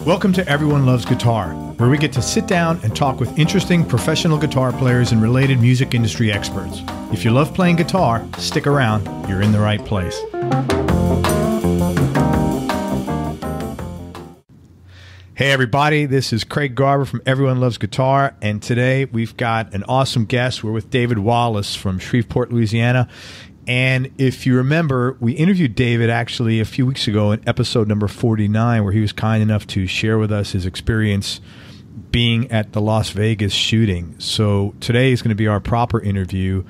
Welcome to Everyone Loves Guitar, where we get to sit down and talk with interesting professional guitar players and related music industry experts. If you love playing guitar, stick around. You're in the right place. Hey everybody, this is Craig Garber from Everyone Loves Guitar, and today we've got an awesome guest. We're with David Wallace from Shreveport, Louisiana. And if you remember, we interviewed David actually a few weeks ago in episode number 49, where he was kind enough to share with us his experience being at the Las Vegas shooting. So today is going to be our proper interview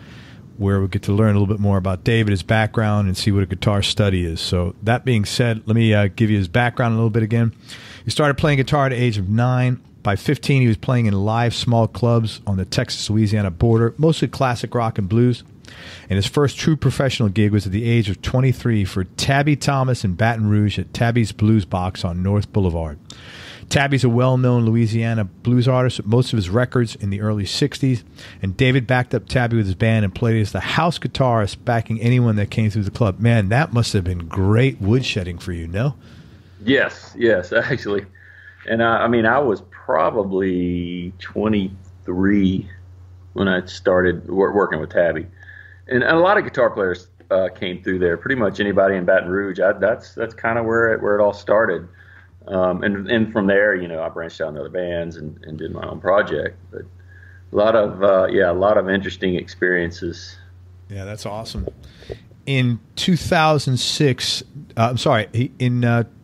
where we get to learn a little bit more about David, his background, and see what a guitar study is. So that being said, let me give you his background a little bit again. He started playing guitar at the age of 9. By 15, he was playing in live small clubs on the Texas-Louisiana border, mostly classic rock and blues. And his first true professional gig was at the age of 23 for Tabby Thomas in Baton Rouge at Tabby's Blues Box on North Boulevard. Tabby's a well-known Louisiana blues artist with most of his records in the early 60s, and David backed up Tabby with his band and played as the house guitarist, backing anyone that came through the club. Man, that must have been great woodshedding for you, no? Yes, actually. And I was probably 23 when I started working with Tabby. And a lot of guitar players came through there. Pretty much anybody in Baton Rouge. That's kind of where it all started. And from there, I branched out in other bands and did my own project. But a lot of interesting experiences. Yeah, that's awesome. In 2006, around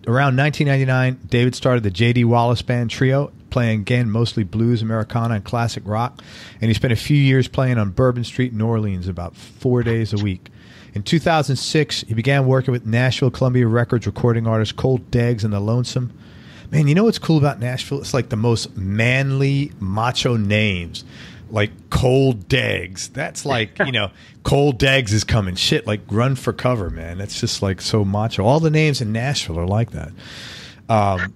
1999, David started the J.D. Wallace Band Trio, playing again mostly blues, Americana, and classic rock. And he spent a few years playing on Bourbon Street in New Orleans about 4 days a week. In 2006, he began working with Nashville Columbia Records recording artists Cold Deggs and The Lonesome. Man, you know what's cool about Nashville? It's like the most manly, macho names. Like Cold Deggs. That's like, Cold Deggs is coming. Shit, like Run for Cover, man. That's just like so macho. All the names in Nashville are like that. And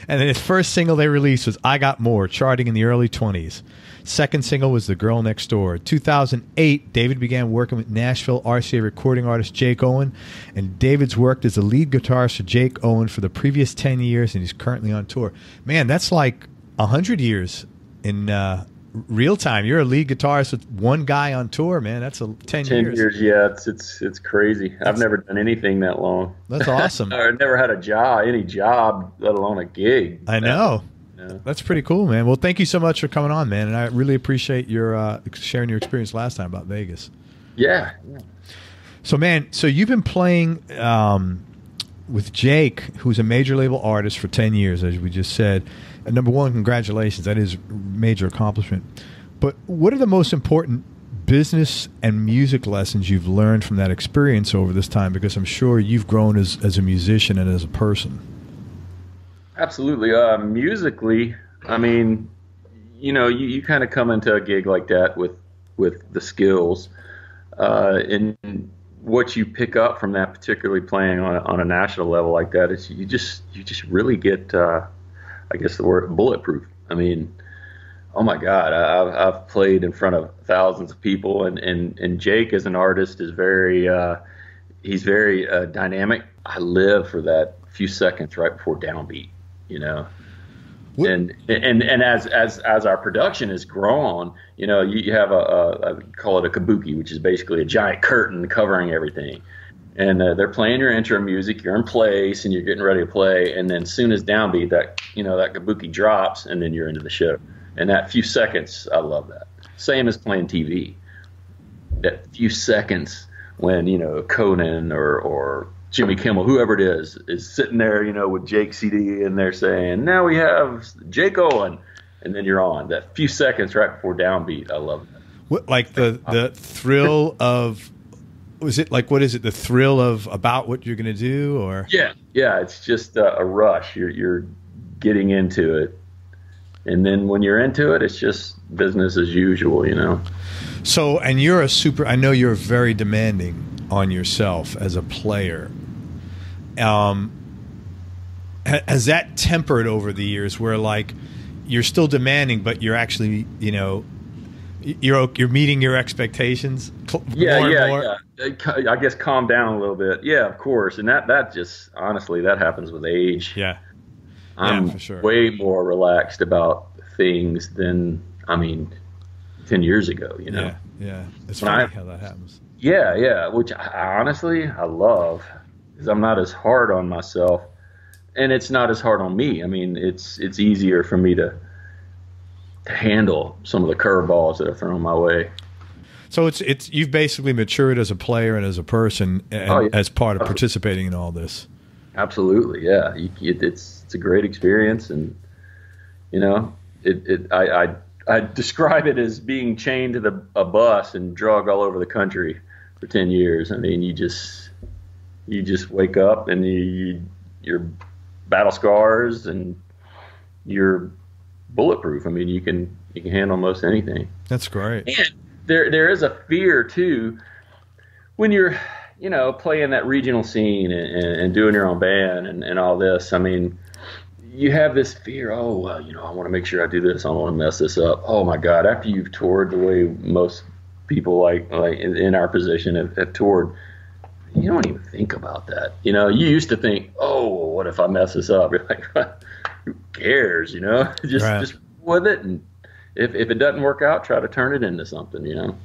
then his first single they released was I Got More, charting in the early 20s. Second single was The Girl Next Door. 2008, David began working with Nashville RCA recording artist Jake Owen, and David's worked as the lead guitarist for Jake Owen for the previous 10 years, and he's currently on tour. Man, that's like 100 years in real time. You're a lead guitarist with one guy on tour, man. That's 10 years. 10 years, yeah. It's crazy. I've never done anything that long. That's awesome. I've never had any job, let alone a gig. I know. Yeah. That's pretty cool, man. Well, thank you so much for coming on, man. And I really appreciate your sharing your experience last time about Vegas. Yeah. So, man, you've been playing with Jake, who's a major label artist for 10 years, as we just said. And number one, congratulations. That is a major accomplishment. But what are the most important business and music lessons you've learned from that experience over this time? Because I'm sure you've grown as a musician and as a person. Absolutely. Musically, you kind of come into a gig like that with the skills. And what you pick up from that, particularly playing on a national level like that, is you just really get, I guess the word bulletproof. Oh my God, I've played in front of thousands of people, and Jake as an artist is he's very dynamic. I live for that few seconds right before downbeat, And as our production has grown, you have I call it a kabuki, which is basically a giant curtain covering everything. And they're playing your intro music, you're in place, and you're getting ready to play. And then as soon as downbeat, that kabuki drops, and then you're into the show. And that few seconds, I love that. Same as playing TV. That few seconds when, Conan or Jimmy Kimmel, whoever it is sitting there, with Jake CD, and they're saying, now we have Jake Owen, and then you're on. That few seconds right before downbeat, I love that. What, like the thrill of... Was it like, what is it, the thrill of about what you're going to do, or? Yeah, it's just a rush. You're getting into it, and then when you're into it, it's just business as usual, So, and you're I know you're very demanding on yourself as a player. Has that tempered over the years, where like you're still demanding, but you're actually, you're meeting your expectations? Yeah. I guess calm down a little bit. Yeah, of course. And that just, honestly, that happens with age. Yeah. I'm for sure. way more relaxed about things than, 10 years ago, you know? Yeah. It's When funny how that happens. Yeah, which I love, because I'm not as hard on myself, and it's not as hard on me. I mean, it's easier for me to handle some of the curveballs that are thrown my way. So it's you've basically matured as a player and as a person, and as part of participating in all this. Absolutely, yeah. It's a great experience, and you know, I describe it as being chained to a bus and drug all over the country for 10 years. I mean, you just wake up and you're battle scars and you're bulletproof. I mean, you can handle most anything. That's great. And there is a fear too when you're, you know, playing that regional scene and doing your own band and all this. I mean, you have this fear, oh, well, you know, I want to make sure I do this. I don't want to mess this up. Oh, my God, after you've toured the way most people like in our position have toured, you don't even think about that. You know, you used to think, oh, well, what if I mess this up? You're like, who cares, you know? Just with it, and if it doesn't work out, try to turn it into something, you know?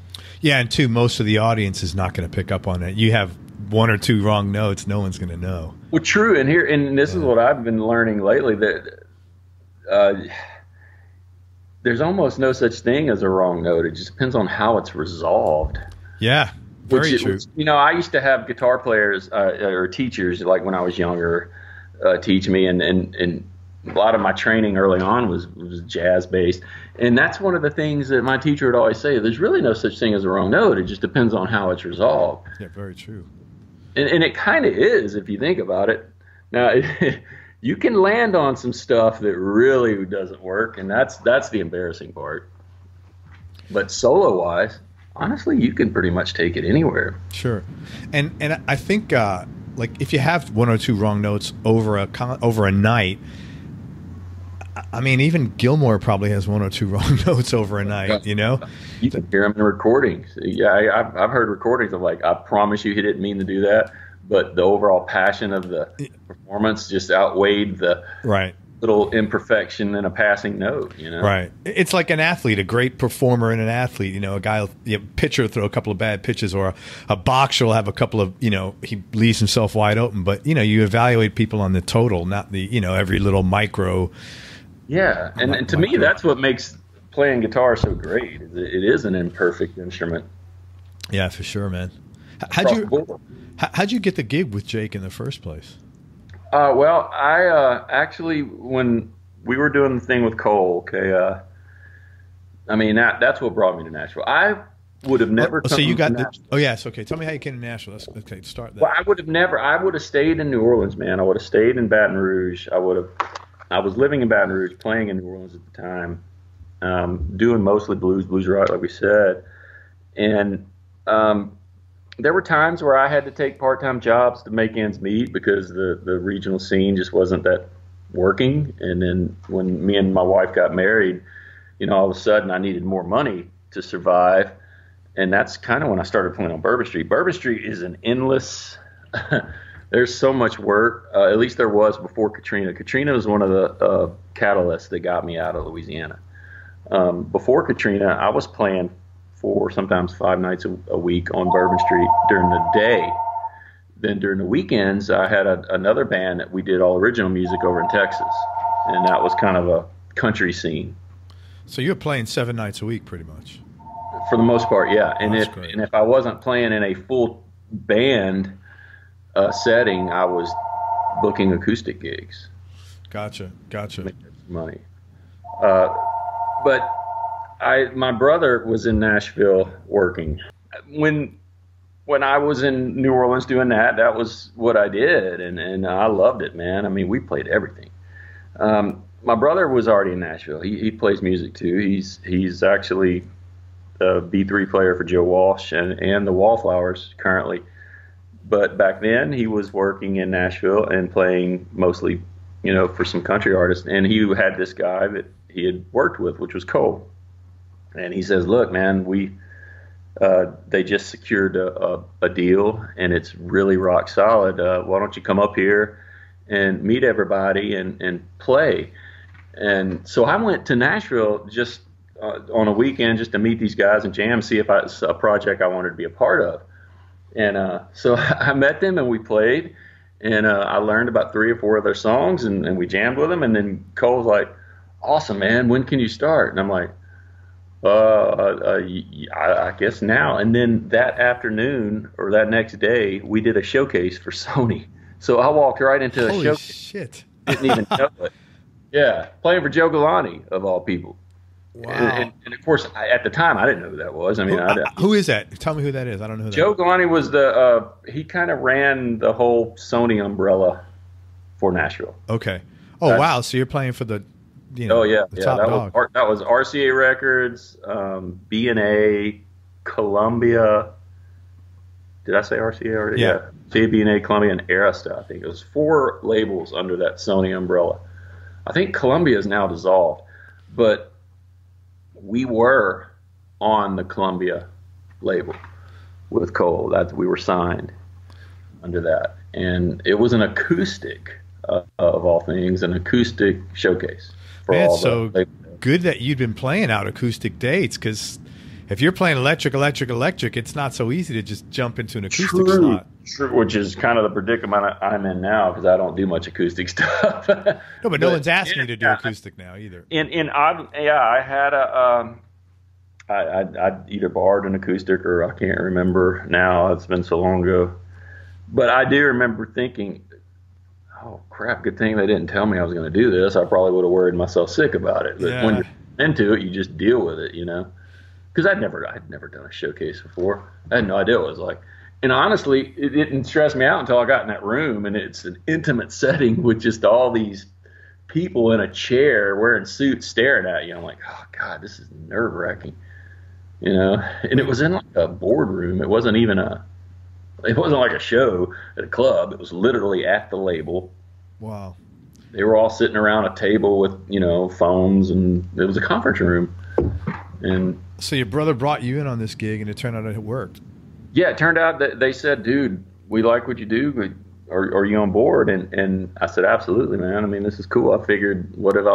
Yeah, and two, most of the audience is not going to pick up on it. You have one or two wrong notes, no one's going to know. Well, true, and this is what I've been learning lately, that there's almost no such thing as a wrong note. It just depends on how it's resolved. Yeah, very true. You know, I used to have guitar players or teachers, like when I was younger, teach me, and a lot of my training early on was jazz based, and that's one of the things that my teacher would always say. There's really no such thing as a wrong note. It just depends on how it's resolved. Yeah, very true. And it kind of is, if you think about it. Now, you can land on some stuff that really doesn't work, and that's the embarrassing part. But solo-wise, honestly, you can pretty much take it anywhere. Sure. And I think, like, if you have one or two wrong notes over a night, I mean, even Gilmore probably has one or two wrong notes over a night, you know? You can hear them in recordings. Yeah, I've heard recordings of, like, I promise you he didn't mean to do that, but the overall passion of the performance just outweighed the little imperfection in a passing note, you know? Right. It's like an athlete, a great performer and an athlete. You know, a pitcher will throw a couple of bad pitches, or a boxer will have a couple of, you know, he leaves himself wide open. But, you know, you evaluate people on the total, not the, you know, every little micro. Yeah, and to me, that's what makes playing guitar so great. It is an imperfect instrument. Yeah, for sure, man. How'd you get the gig with Jake in the first place? Well, I actually, when we were doing the thing with Cole, I mean, that's what brought me to Nashville. I would have never. So you got yes. Okay, tell me how you came to Nashville. Okay, start there. Well, I would have stayed in New Orleans, man. I would have stayed in Baton Rouge. I was living in Baton Rouge, playing in New Orleans at the time, doing mostly blues rock, like we said. And there were times where I had to take part-time jobs to make ends meet because the regional scene just wasn't that working. And then when me and my wife got married, you know, all of a sudden I needed more money to survive. And that's kind of when I started playing on Bourbon Street. Bourbon Street is an endless there's so much work, at least there was before Katrina. Katrina was one of the catalysts that got me out of Louisiana. Before Katrina, I was playing for sometimes 5 nights a week on Bourbon Street during the day. Then during the weekends, I had another band that we did all original music over in Texas, and that was kind of a country scene. So you're playing 7 nights a week pretty much? For the most part, yeah. And if I wasn't playing in a full band setting, I was booking acoustic gigs. Gotcha. Make money. But my brother was in Nashville working. When I was in New Orleans doing that was what I did, and I loved it, man. I mean, we played everything. My brother was already in Nashville. He plays music too. He's actually a B3 player for Joe Walsh and the Wallflowers currently. But back then, he was working in Nashville and playing mostly, you know, for some country artists. And he had this guy that he had worked with, which was Cole. And he says, "Look, man, they just secured a deal, and it's really rock solid. Why don't you come up here and meet everybody and play. And so I went to Nashville just on a weekend just to meet these guys and jam, see if it's a project I wanted to be a part of. And so I met them and we played, and I learned about 3 or 4 of their songs, and we jammed with them. And then Cole's like, "Awesome, man. When can you start?" And I'm like, I guess now. And then that afternoon or that next day, we did a showcase for Sony. So I walked right into a Holy showcase. Shit. Didn't even know it. Yeah, playing for Joe Galante, of all people. Wow. And of course, at the time, I didn't know who that was. I mean, who is that? Tell me who that is. I don't know who that Joe is. Galante was he kind of ran the whole Sony umbrella for Nashville. Okay. Oh, wow. So you're playing for the, the top dog. That was RCA Records, B&A, Columbia. Did I say RCA already? Yeah. B&A, Columbia, and Arista. I think it was 4 labels under that Sony umbrella. I think Columbia is now dissolved, but we were on the Columbia label with Cole. That we were signed under that, and it was an acoustic, of all things, an acoustic showcase. For Man, all so the good that you'd been playing out acoustic dates, because if you're playing electric, it's not so easy to just jump into an acoustic slot. True, which is kind of the predicament I'm in now, because I don't do much acoustic stuff. No, but no one's asking you to do acoustic now either. I had I either borrowed an acoustic or I can't remember now. It's been so long ago. But I do remember thinking, oh, crap, good thing they didn't tell me I was going to do this. I probably would have worried myself sick about it. But when you're into it, you just deal with it, Because I'd never done a showcase before. I had no idea what it was like. And honestly, it didn't stress me out until I got in that room, and it's an intimate setting with just all these people in a chair wearing suits staring at you. I'm like, oh, God, this is nerve-wracking. And it was in like a boardroom. It wasn't like a show at a club. It was literally at the label. Wow. They were all sitting around a table with, phones, and it was a conference room. And so your brother brought you in on this gig, and it turned out it worked. Yeah, it turned out that they said, "Dude, we like what you do. Are you on board?" And I said, "Absolutely, man. I mean, this is cool." I figured, what have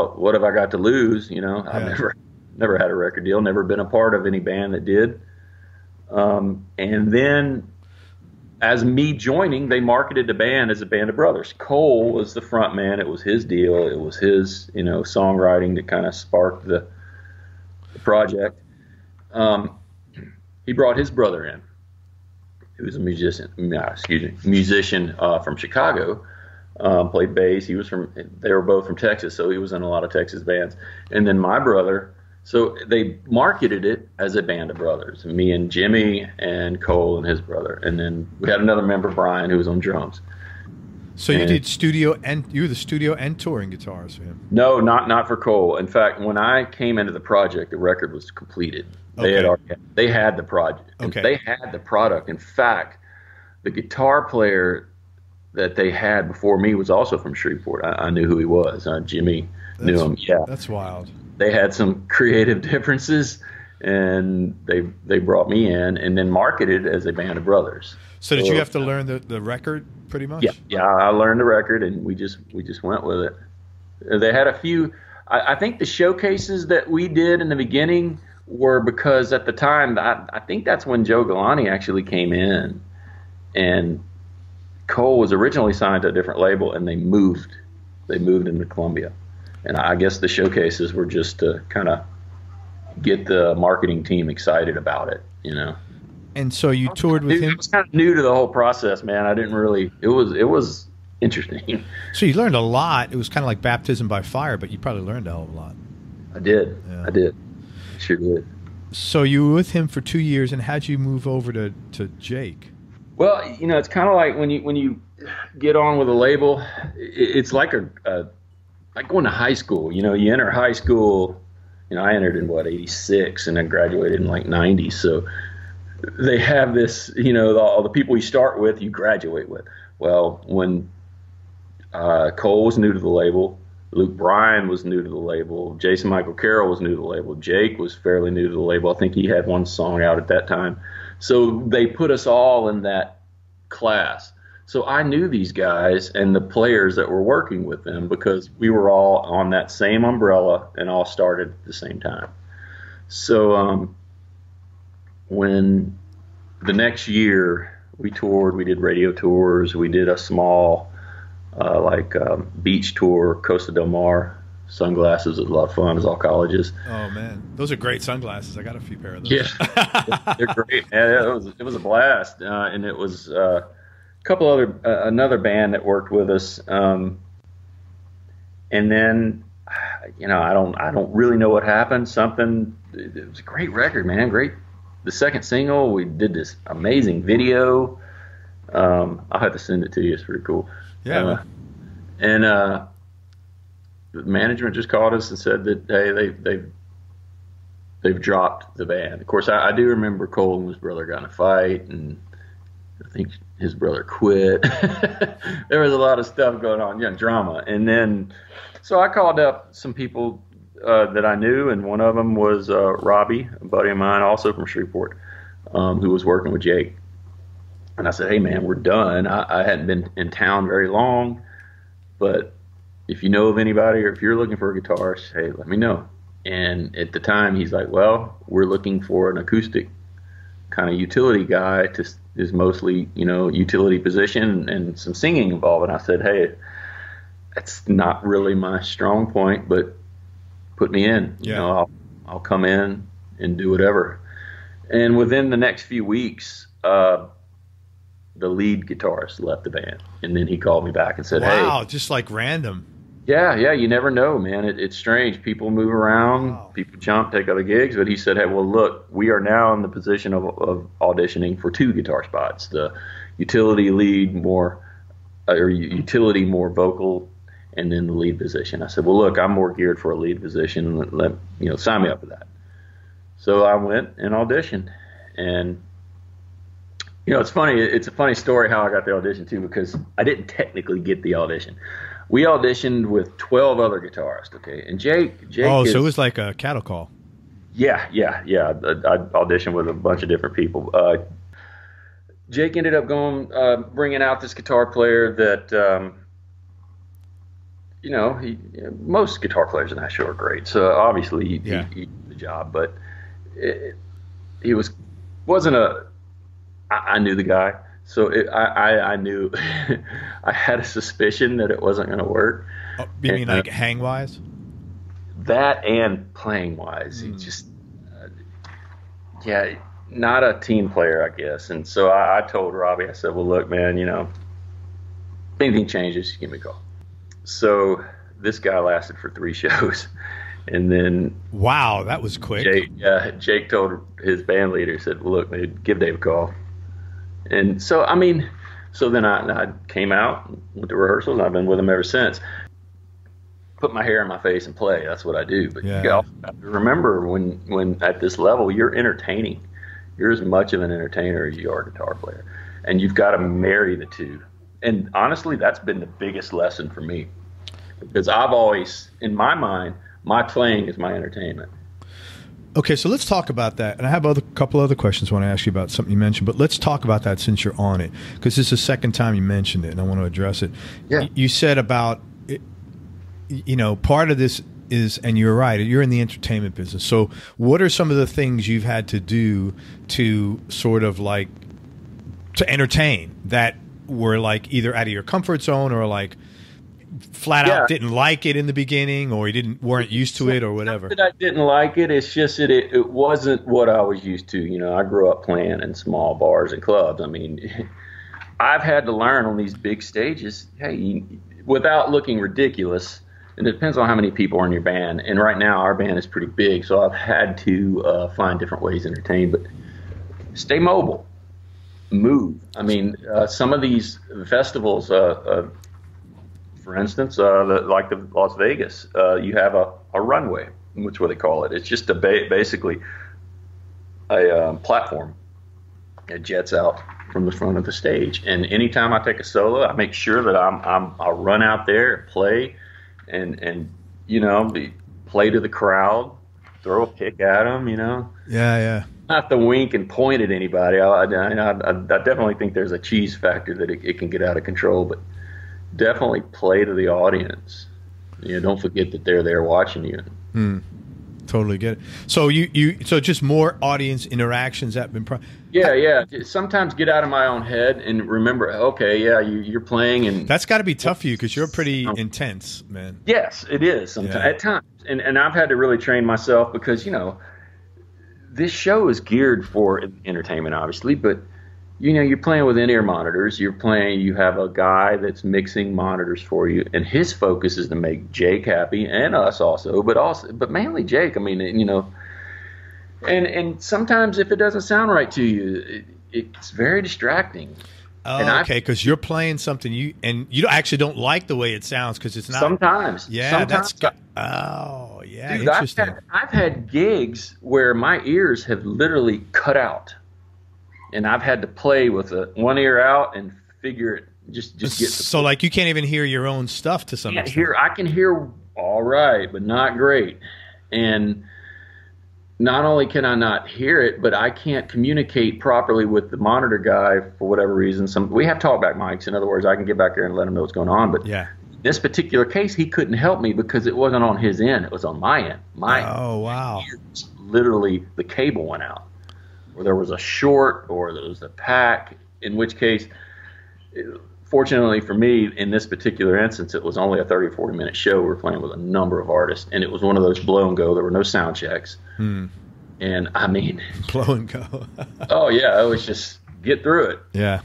I got to lose? I've never had a record deal, never been a part of any band that did. And then, as me joining, they marketed the band as a band of brothers. Cole was the front man. It was his deal. It was his, songwriting that kind of sparked the project. He brought his brother in, who was a musician from Chicago, played bass. They were both from Texas, so he was in a lot of Texas bands. And then my brother, so they marketed it as a band of brothers, me and Jimmy and Cole and his brother. And then we had another member, Brian, who was on drums. So you did you were the studio and touring guitars for him? No, not for Cole. In fact, when I came into the project, the record was completed. They had the project. Okay. They had the product. In fact, the guitar player that they had before me was also from Shreveport. I knew who he was. Jimmy knew him. Yeah, that's wild. They had some creative differences, and they brought me in and then marketed as a band of brothers. So did you have to learn the record pretty much? Yeah, I learned the record, and we just went with it. They had a few. I think the showcases that we did in the beginning were because at the time, I think that's when Joe Galante actually came in, and Cole was originally signed to a different label, and they moved into Columbia. And I guess the showcases were just to kind of get the marketing team excited about it, And so you toured with him? I was kind of new to the whole process, man. I didn't really. It was interesting. So you learned a lot. It was kind of like baptism by fire, but you probably learned a hell of a lot. I did. Yeah. I did. Sure did. So you were with him for 2 years, and how'd you move over to Jake? Well, it's kind of like when you get on with a label, it's like like going to high school. You enter high school. I entered in 86, and I graduated in 90. So they have this, all the people you start with, you graduate with. Well, when Cole was new to the label, Luke Bryan was new to the label, Jason Michael Carroll was new to the label, Jake was fairly new to the label. I think he had one song out at that time. So they put us all in that class. So I knew these guys and the players that were working with them because we were all on that same umbrella and all started at the same time. So when the next year we toured, we did radio tours, we did a small beach tour, Costa Del Mar. Sunglasses is a lot of fun, as all colleges. Oh man, those are great sunglasses. I got a few pair of those. Yeah, they're great. Yeah, it was a blast, and it was a couple other another band that worked with us, and then I don't really know what happened. It was a great record, man. Great. The second single, we did this amazing video. I'll have to send it to you. It's pretty cool. Yeah. Management just called us and said that, hey, they've dropped the band. Of course, I do remember Cole and his brother got in a fight, and I think his brother quit. There was a lot of stuff going on, drama. And then, so I called up some people that I knew, and one of them was Robbie, a buddy of mine, also from Shreveport, who was working with Jake. And I said, hey, man, we're done. I hadn't been in town very long, but if you know of anybody or if you're looking for a guitarist, hey, let me know. And at the time, he's like, well, we're looking for an acoustic kind of utility guy is mostly, utility position and some singing involved. And I said, hey, that's not really my strong point, but put me in. Yeah. I'll come in and do whatever. And within the next few weeks, the lead guitarist left the band. And then he called me back and said, wow, hey. just like random. Yeah, you never know, man. It's strange. People move around, Wow. People jump, take other gigs. But he said, hey, well, look, we are now in the position of auditioning for 2 guitar spots. The utility lead utility more vocal, and then the lead position. I said, well, look, I'm more geared for a lead position. Sign me up for that. So I went and auditioned. And, it's funny. It's a funny story how I got the audition, too, because I didn't technically get the audition. We auditioned with 12 other guitarists, okay? And Jake so it was like a cattle call. Yeah. I auditioned with a bunch of different people. Jake ended up bringing out this guitar player that, most guitar players in Nashville are great. So obviously he did the job, but he wasn't I knew the guy. So I knew, I had a suspicion that it wasn't going to work. Oh, you mean like hang-wise? That and playing-wise. He just, not a team player, I guess. And so I told Robbie, I said, well, look, man, if anything changes, give me a call. So this guy lasted for 3 shows. And then... Wow, that was quick. Jake told his band leader, he said, well, look, man, give Dave a call. And so, so then I came out, went to rehearsals, and I've been with him ever since. Put my hair in my face and play. That's what I do. But you also have to remember when at this level, you're entertaining. You're as much of an entertainer as you are a guitar player. And you've got to marry the two. And honestly, that's been the biggest lesson for me. Because I've always, in my mind, my playing is my entertainment. Okay, so let's talk about that. And I have a couple other questions I want to ask you about something you mentioned, but let's talk about that since you're on it, because this is the second time you mentioned it, and I want to address it. Yeah. You said about, part of this is, and you're right, you're in the entertainment business. So what are some of the things you've had to do to sort of like, to entertain that were like either out of your comfort zone or like flat out didn't like it in the beginning, or you weren't used to it, or whatever? Not that I didn't like it. It's just that it wasn't what I was used to. I grew up playing in small bars and clubs. I've had to learn on these big stages, hey, without looking ridiculous. And it depends on how many people are in your band. And right now our band is pretty big, so I've had to find different ways to entertain. But stay mobile, move. Some of these festivals. For instance, like the Las Vegas, you have a runway, which is what they call it. It's just basically a platform. It jets out from the front of the stage, and anytime I take a solo, I make sure that I'll run out there and play, and play to the crowd, throw a pick at them, Yeah. have to wink and point at anybody. I definitely think there's a cheese factor that it can get out of control, but definitely play to the audience. Don't forget that they're there watching you. Totally get it. So so just more audience interactions that have been. Yeah. Sometimes get out of my own head and remember. Okay, yeah, you're playing, and that's got to be tough for you because you're pretty intense, man. Yes, it is sometimes at times, and I've had to really train myself because this show is geared for entertainment, obviously, but you're playing with in-ear monitors. You have a guy that's mixing monitors for you, and his focus is to make Jake happy and us also, but mainly Jake. I mean, and sometimes if it doesn't sound right to you, it's very distracting. Oh, okay, because you're playing something you actually don't like the way it sounds because it's not. Sometimes, yeah, sometimes, yeah, dude, interesting. I've had gigs where my ears have literally cut out. And I've had to play with one ear out and figure it. Just get. So like you can't even hear your own stuff to some extent. I can hear all right, but not great. And not only can I not hear it, but I can't communicate properly with the monitor guy for whatever reason. We have talkback mics. In other words, I can get back there and let him know what's going on. But in this particular case, he couldn't help me because it wasn't on his end. It was on my end. Oh, wow. Ears, literally, the cable went out. Or there was a short, or there was a pack, in which case, fortunately for me, in this particular instance, it was only a 30 or 40-minute show. We were playing with a number of artists, and it was one of those blow and go. There were no sound checks. And, I mean... Blow and go. Oh, yeah, it was just get through it. Yeah.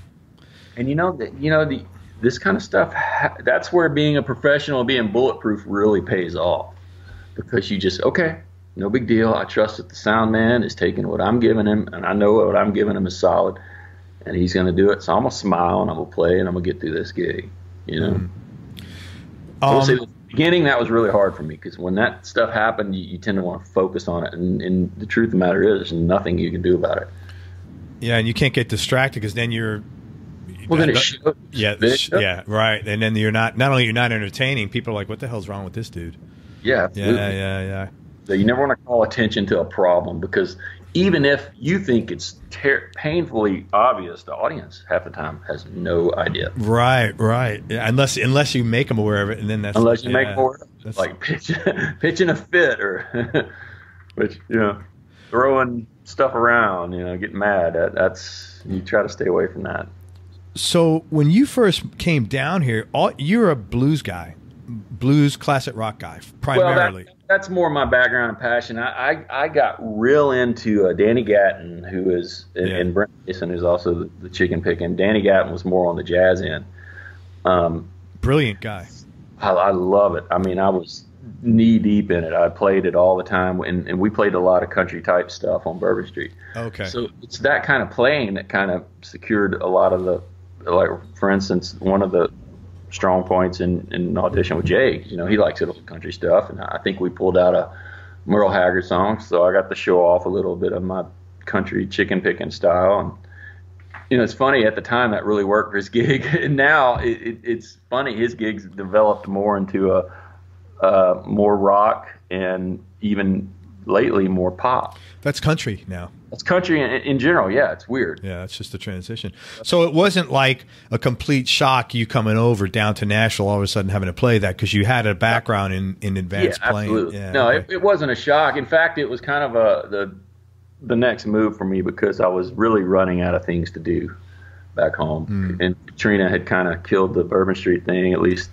And this kind of stuff, that's where being a professional, being bulletproof really pays off. Because you just, okay... No big deal. I trust that the sound man is taking what I'm giving him, and I know what I'm giving him is solid, and he's going to do it. So I'm going to smile, and I'm going to play, and I'm going to get through this gig, I will say, at the beginning, that was really hard for me because when that stuff happened, you tend to want to focus on it, and the truth of the matter is there's nothing you can do about it. Yeah, and you can't get distracted because then you're... Well, then it shows. Yeah, right. And then you're not only you're not entertaining, people are like, what the hell's wrong with this dude? Yeah, absolutely. Yeah. So you never want to call attention to a problem because even if you think it's painfully obvious, the audience half the time has no idea. Right. Yeah, unless you make them aware of it, and then that's unless you make them aware of it, like pitching a fit or which throwing stuff around, getting mad. That's you try to stay away from that. So when you first came down here, you're a blues guy. Blues, classic rock guy, primarily. Well, that's more my background and passion. I got real into Danny Gatton, who is and Brent Mason, who's also the chicken picking. Danny Gatton was more on the jazz end. Brilliant guy. I love it. I mean, I was knee deep in it. I played it all the time, and we played a lot of country type stuff on Bourbon Street. Okay. So it's that kind of playing that kind of secured a lot of the, like for instance, one of the strong points in an audition with Jake. He likes it country stuff, and I think we pulled out a Merle Haggard song, so I got to show off a little bit of my country chicken picking style. And it's funny, at the time that really worked for his gig, and now it's funny, his gigs developed more into a more rock and even lately more pop. That's country now. It's country in general. Yeah, it's weird. Yeah, it's just a transition. So it wasn't like a complete shock you coming over down to Nashville all of a sudden having to play that because you had a background in advanced playing. Absolutely. Yeah, no, okay. it wasn't a shock. In fact, it was kind of the next move for me because I was really running out of things to do back home. And Katrina had kind of killed the Bourbon Street thing, at least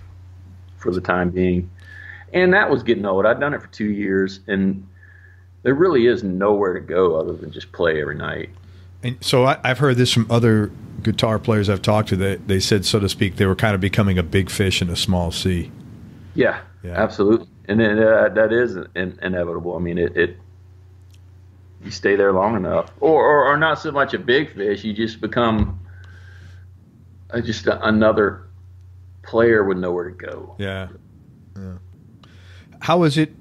for the time being. And that was getting old. I'd done it for 2 years, and there really is nowhere to go other than just play every night. And so I've heard this from other guitar players I've talked to. That they said, so to speak, they were kind of becoming a big fish in a small sea. Yeah. Absolutely. And then, that is inevitable. I mean, you stay there long enough, or not so much a big fish. You just become just another player with nowhere to go. Yeah. How was it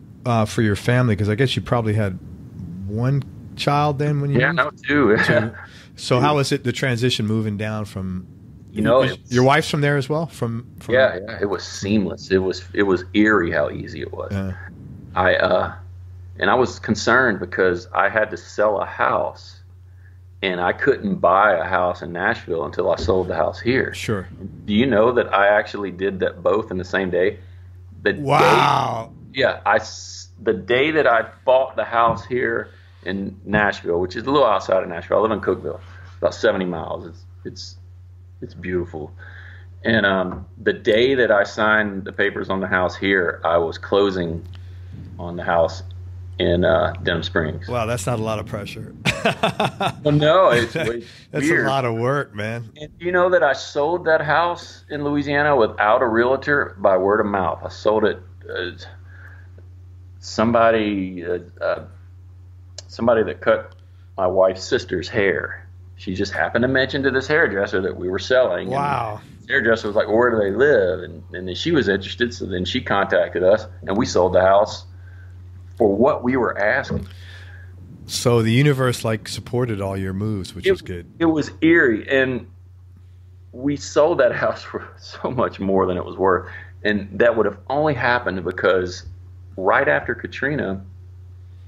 for your family? Because I guess you probably had one child then when you moved? No, two. So how was it, the transition moving down from your wife's from there as well? From it was seamless. It was eerie how easy it was. Yeah. I was concerned because I had to sell a house and I couldn't buy a house in Nashville until I sold the house here. Sure. Do you know that I actually did that both in the same day? Wow. The day that I bought the house here in Nashville, which is a little outside of Nashville. I live in Cookeville, about 70 miles. It's beautiful. And the day that I signed the papers on the house here, I was closing on the house in Denham Springs. Wow, that's not a lot of pressure. Well, no, it's that's weird. A lot of work, man. And you know that I sold that house in Louisiana without a realtor by word of mouth. I sold it. Somebody that cut my wife's sister's hair. She just happened to mention to this hairdresser that we were selling. Wow. And the hairdresser was like, well, where do they live? And then she was interested, so then she contacted us, and we sold the house for what we were asking. So the universe supported all your moves, which is good. It was eerie, and we sold that house for so much more than it was worth. And that would have only happened because right after Katrina,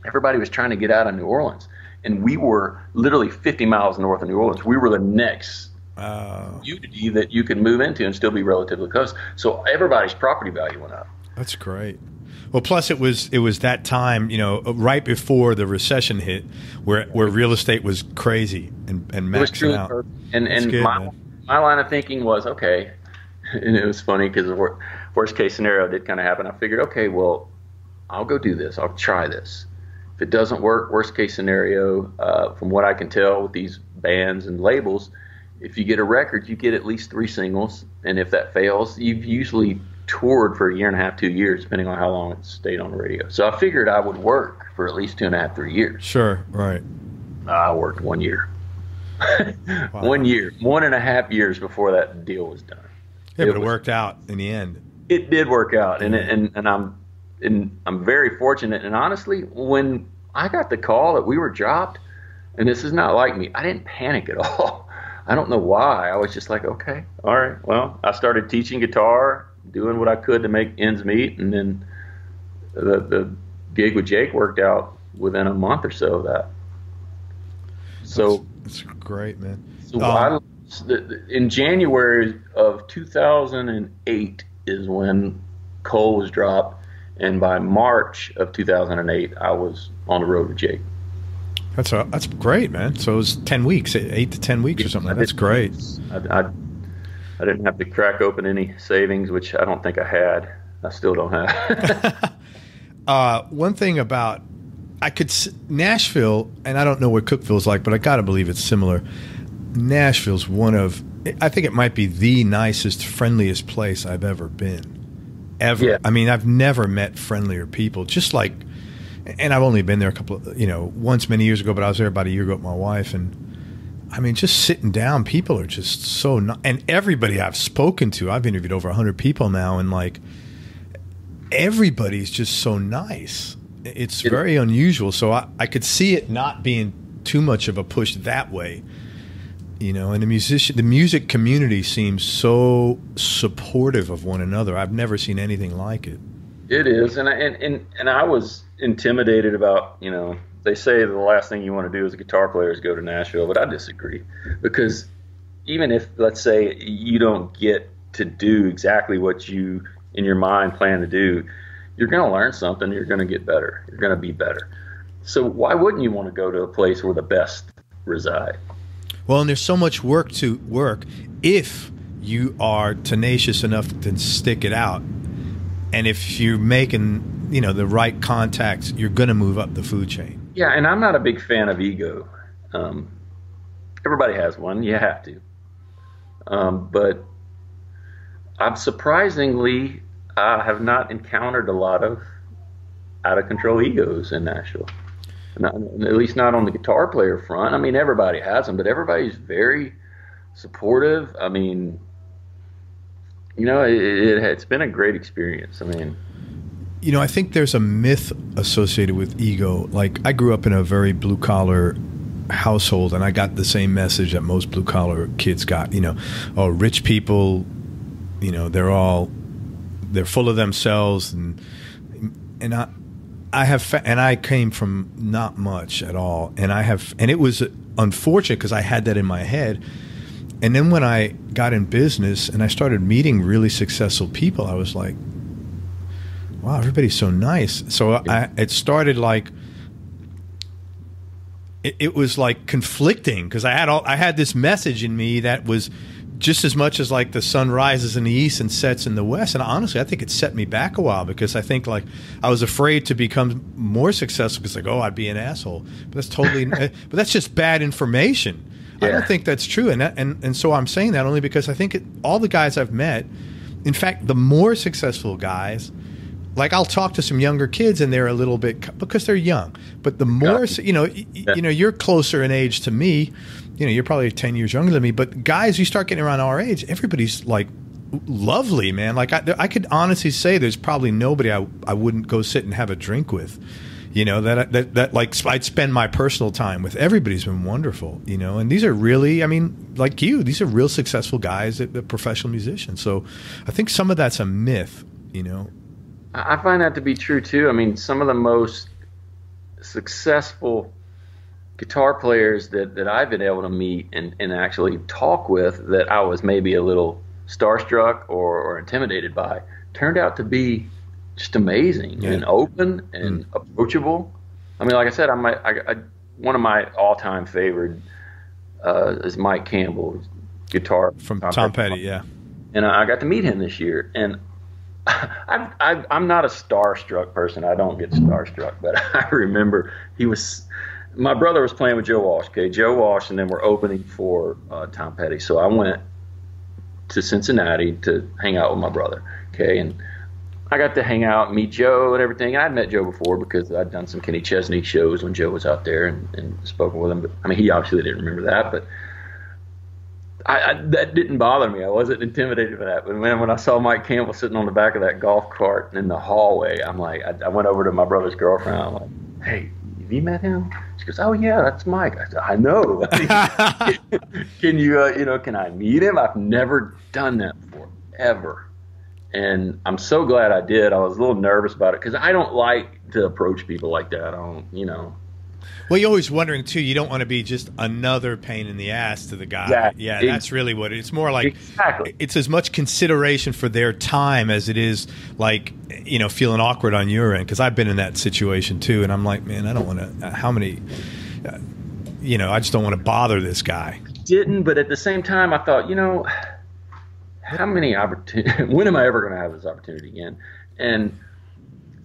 everybody was trying to get out of New Orleans. And we were literally 50 miles north of New Orleans. We were the next community that you could move into and still be relatively close. So everybody's property value went up. That's great. Well, plus it was that time, right before the recession hit, where real estate was crazy and maxing out. Perfect. And good, my line of thinking was, okay, and it was funny because the worst case scenario did kind of happen. I figured, okay, well, I'll go do this. I'll try this. If it doesn't work, worst case scenario, from what I can tell with these bands and labels, if you get a record, you get at least 3 singles. And if that fails, you've usually toured for 1.5 years, 2 years, depending on how long it stayed on the radio. So I figured I would work for at least 2.5, 3 years. Sure, right. I worked 1 year. Wow. 1 year, 1.5 years before that deal was done. Yeah, but it worked out in the end. It did work out, and I'm very fortunate. And honestly, when I got the call that we were dropped, and this is not like me, I didn't panic at all. I don't know why. I was just like, okay, all right. Well, I started teaching guitar, doing what I could to make ends meet, and then the gig with Jake worked out within a month or so of that. So that's great, man. So in January of 2008 is when Cole was dropped, and by March of 2008, I was on the road with Jake. That's great, man. So it was 10 weeks, 8 to 10 weeks or something. That's great. I didn't have to crack open any savings, which I don't think I had. I still don't have. One thing about Nashville, and I don't know what Cookeville's like, but I got to believe it's similar. Nashville's I think it might be the nicest, friendliest place I've ever been. Ever. Yeah. I mean, I've never met friendlier people. And I've only been there once many years ago, but I was there about a year ago with my wife. And I mean, just sitting down, people are just so nice. And everybody I've spoken to, I've interviewed over 100 people now, and everybody's just so nice. It's very unusual. So I could see it not being too much of a push that way. And the music community seems so supportive of one another. I've never seen anything like it. It is, and I was intimidated about, they say the last thing you want to do as a guitar player is go to Nashville, but I disagree, because even if, let's say, you don't get to do exactly what you in your mind plan to do, you're going to learn something. You're going to get better. You're going to be better. So why wouldn't you want to go to a place where the best reside? Well, and there's so much work if you are tenacious enough to stick it out. And if you're making, the right contacts, you're going to move up the food chain. Yeah, and I'm not a big fan of ego. Everybody has one. You have to. But I have not encountered a lot of out-of-control egos in Nashville. At least not on the guitar player front. I mean, everybody has them, but everybody's very supportive. I mean, it's been a great experience. I mean, I think there's a myth associated with ego. I grew up in a very blue-collar household, and I got the same message that most blue-collar kids got. Rich people, they're full of themselves, and I came from not much at all, and it was unfortunate because I had that in my head. And then when I got in business and I started meeting really successful people, I was like, wow, everybody's so nice. So it started like, it was like conflicting because I had this message in me that was just as much as like the sun rises in the east and sets in the west. And honestly, I think it set me back a while because I think like I was afraid to become more successful because like, oh, I'd be an asshole. But that's totally, but that's just bad information. Yeah. I don't think that's true. And so I'm saying that only because I think all the guys I've met, in fact, the more successful guys, like I'll talk to some younger kids and they're a little bit because they're young, but the more, you know, you're closer in age to me, you know, you're probably 10 years younger than me, but guys, you start getting around our age, everybody's like lovely, man. Like I could honestly say there's probably nobody I wouldn't go sit and have a drink with, you know, that like I'd spend my personal time with. Everybody's been wonderful, you know, and these are really, I mean, like you, these are real successful guys, professional musicians. So I think some of that's a myth, you know. I find that to be true too. I mean, some of the most successful guitar players that I've been able to meet and actually talk with that I was maybe a little starstruck or intimidated by turned out to be just amazing and open and approachable. I mean, like I said, one of my all-time favorite is Mike Campbell, guitar from Tom Petty, yeah. And I got to meet him this year, and I'm not a starstruck person. I don't get starstruck, but I remember my brother was playing with Joe Walsh, okay, Joe Walsh, and then we're opening for Tom Petty. So I went to Cincinnati to hang out with my brother, okay, and I got to hang out and meet Joe and everything. I'd met Joe before because I'd done some Kenny Chesney shows when Joe was out there and spoken with him. But I mean, he obviously didn't remember that, but that didn't bother me. I wasn't intimidated by that. But when I saw Mike Campbell sitting on the back of that golf cart in the hallway, I'm like, I went over to my brother's girlfriend. I'm like, hey, have you met him? She goes, oh yeah, that's Mike. I said, I know. Can you, can I meet him? I've never done that before, ever. And I'm so glad I did. I was a little nervous about it because I don't like to approach people like that. I don't, Well, you're always wondering, too, you don't want to be just another pain in the ass to the guy. Exactly. Yeah, that's really what it's more like. Exactly. It's as much consideration for their time as it is like, feeling awkward on your end. Because I've been in that situation, too. And I'm like, man, I don't want to, how many, I just don't want to bother this guy. Didn't, but at the same time, I thought, how many opportunities, when am I ever going to have this opportunity again? And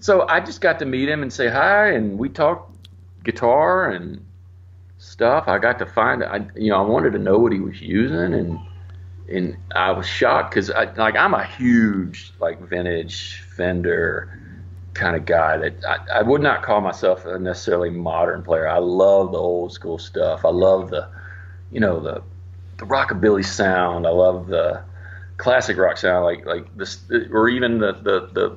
so I just got to meet him and say hi, and we talked guitar and stuff. I got to find, I wanted to know what he was using, and I was shocked because I'm a huge vintage Fender kind of guy that I would not call myself a necessarily modern player. I love the old school stuff. I love the rockabilly sound. I love the classic rock sound, like this, or even the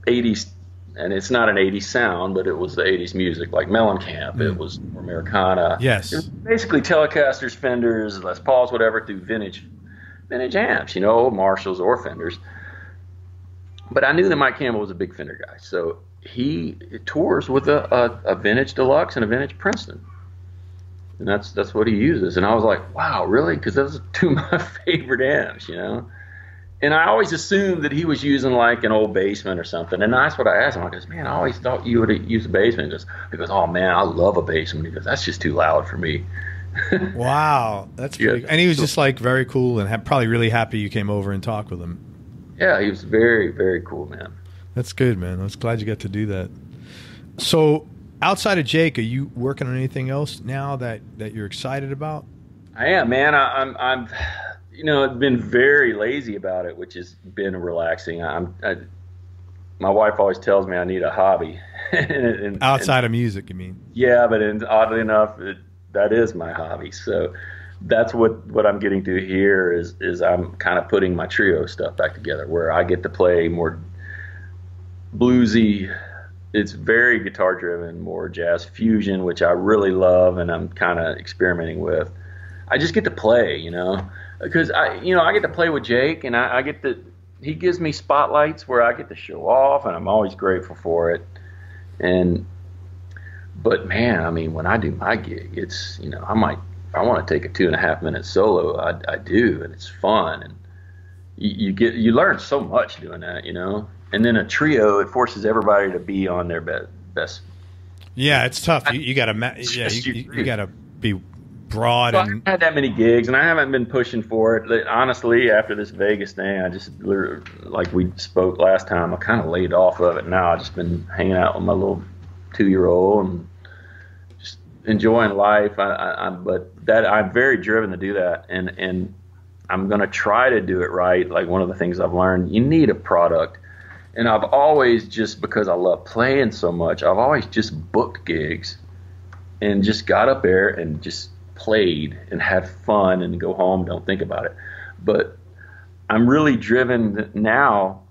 80s. And it's not an 80s sound, but it was the 80s music, like Mellencamp. It was Americana. Yes. It was basically Telecasters, Fenders, Les Pauls, whatever, through vintage amps, old Marshalls or Fenders. But I knew that Mike Campbell was a big Fender guy. So he tours with a vintage Deluxe and a vintage Princeton. And that's what he uses. And I was like, wow, really? Because those are two of my favorite amps, And I always assumed that he was using like an old Bassman or something. And that's what I asked him. I goes, man, I always thought you would use a Bassman. He goes, oh man, I love a Bassman. He goes, that's just too loud for me. Wow, that's pretty. And he was just like very cool and probably really happy you came over and talked with him. Yeah, he was very, very cool, man. That's good, man. I was glad you got to do that. So outside of Jake, are you working on anything else now that you're excited about? I am, man. I'm I've been very lazy about it, which has been relaxing. My wife always tells me I need a hobby. Outside of music, you mean? Yeah, but oddly enough, that is my hobby. So that's what I'm getting to here is I'm kind of putting my trio stuff back together, where I get to play more bluesy. It's very guitar driven, more jazz fusion, which I really love, and I'm kind of experimenting with. I just get to play, because I get to play with Jake, and I get to, he gives me spotlights where I get to show off, and I'm always grateful for it. But man, I mean, when I do my gig, it's, I might I want to take a 2.5-minute solo, I do, and it's fun, and you learn so much doing that, you know. And then a trio, it forces everybody to be on their best. Yeah, it's tough. You got to you got to be broad. Well, and I haven't had that many gigs, and I haven't been pushing for it. Honestly, after this Vegas thing, I just, like we spoke last time, I kind of laid off of it. Now I've just been hanging out with my little 2-year-old and just enjoying life. But that I'm very driven to do that, and I'm going to try to do it right. Like, one of the things I've learned, you need a product. And I've always, just because I love playing so much, I've always just booked gigs and just got up there and just played and had fun and go home, don't think about it. But I'm really driven now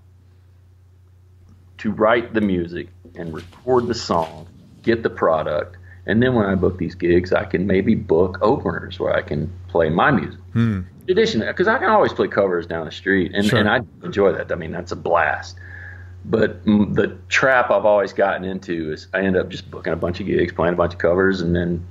to write the music and record the song, get the product, and then when I book these gigs, I can maybe book openers where I can play my music. In addition, because I can always play covers down the street, and, and I enjoy that. I mean, that's a blast. But the trap I've always gotten into is I end up just booking a bunch of gigs, playing a bunch of covers, and then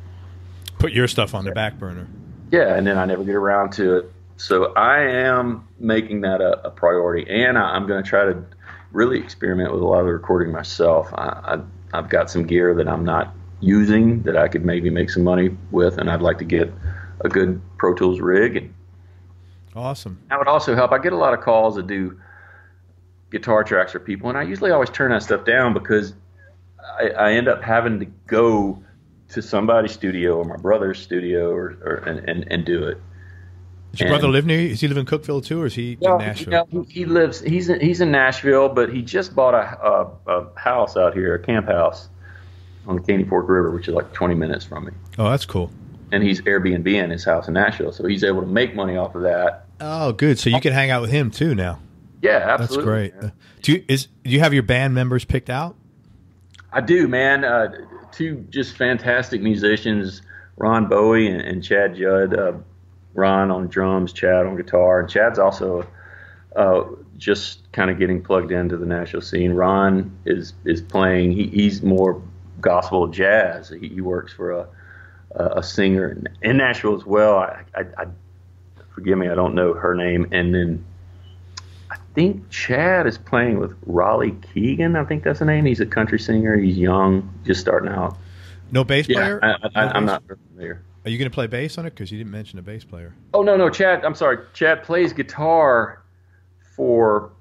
put your stuff on the back burner. Yeah, and then I never get around to it. So I am making that a priority, and I'm going to try to really experiment with a lot of the recording myself. I've got some gear that I'm not using that I could maybe make some money with, and I'd like to get a good Pro Tools rig. And awesome. that would also help. I get a lot of calls to do guitar tracks for people, and I usually always turn that stuff down because I end up having to go to somebody's studio or my brother's studio and do it. Does your brother live near you? Does he live in Cookeville too, or is he in Nashville? He's in Nashville, but he just bought a house out here, a camp house on the Caney Fork River, which is like 20 minutes from me. Oh, that's cool. And he's Airbnb-ing his house in Nashville, so he's able to make money off of that. Oh, good. So you can hang out with him too now. Yeah, absolutely. That's great. Do you have your band members picked out? I do, man. Two just fantastic musicians, Ron Bowie and Chad Judd. Ron on drums, Chad on guitar, and Chad's also just kind of getting plugged into the Nashville scene. Ron is playing. He's more gospel jazz. He works for a singer in Nashville as well. I forgive me, I don't know her name. And then I think Chad is playing with Raleigh Keegan. I think that's the name. He's a country singer. He's young, just starting out. No bass player? I'm not familiar. Are you going to play bass on it? Because you didn't mention a bass player. Oh, no, Chad. I'm sorry. Chad plays guitar for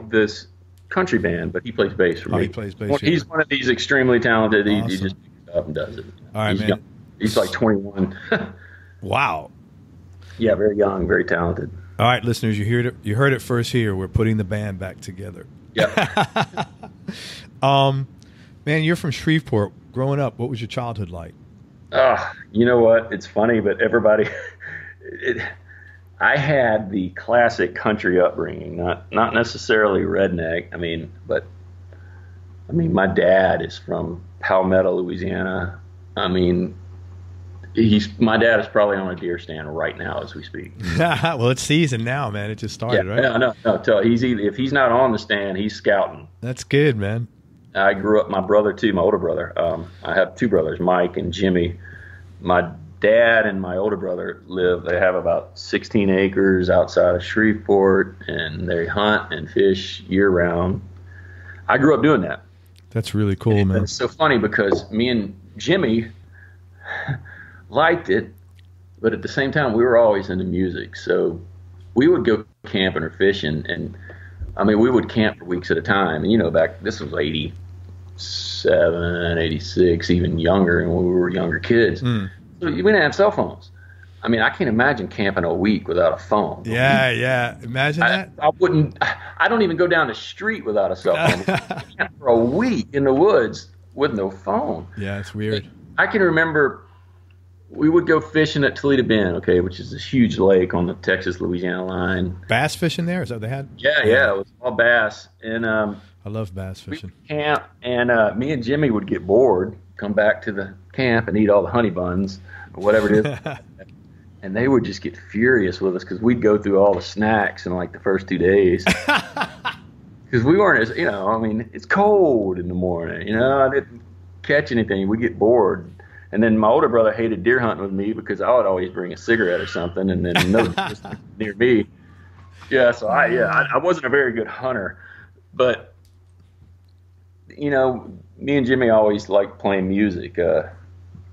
this country band, but he plays bass for me. Oh, he plays bass. He's one of these extremely talented. Awesome. He just picks it up and does it. All right, man. He's like 21. Wow. Yeah, very young, very talented. All right, listeners, you heard it first here. We're putting the band back together. Yeah. Man, you're from Shreveport. Growing up, what was your childhood like? You know what? It's funny, but everybody, I had the classic country upbringing, not necessarily redneck. I mean, my dad is from Palmetto, Louisiana. I mean, my dad is probably on a deer stand right now as we speak. Well, it's season now, man. It just started, right? Yeah, no. If he's not on the stand, he's scouting. That's good, man. I grew up, my brother too, my older brother. I have two brothers, Mike and Jimmy. My dad and my older brother they have about 16 acres outside of Shreveport, and they hunt and fish year round. I grew up doing that. That's really cool, man. It's so funny because me and Jimmy liked it, but at the same time, we were always into music. So we would go camping or fishing, and I mean, we would camp for weeks at a time. And, this was 87, 86, even younger, and when we were younger kids. So we didn't have cell phones. I mean, I can't imagine camping a week without a phone. Yeah. Imagine that. I don't even go down the street without a cell phone. For a week in the woods with no phone. Yeah, it's weird. I can remember we would go fishing at Toledo Bend, which is this huge lake on the Texas-Louisiana line. Bass fishing there? Is that what they had? Yeah, it was all bass. And I love bass fishing. We would camp, and me and Jimmy would get bored, come back to the camp and eat all the honey buns or whatever it is. And they would just get furious with us because we'd go through all the snacks in like the first 2 days. Because we weren't it's cold in the morning. I didn't catch anything. We'd get bored. And then my older brother hated deer hunting with me because I would always bring a cigarette or something, and then no deer near me. Yeah, so I wasn't a very good hunter, but you know, me and Jimmy always liked playing music.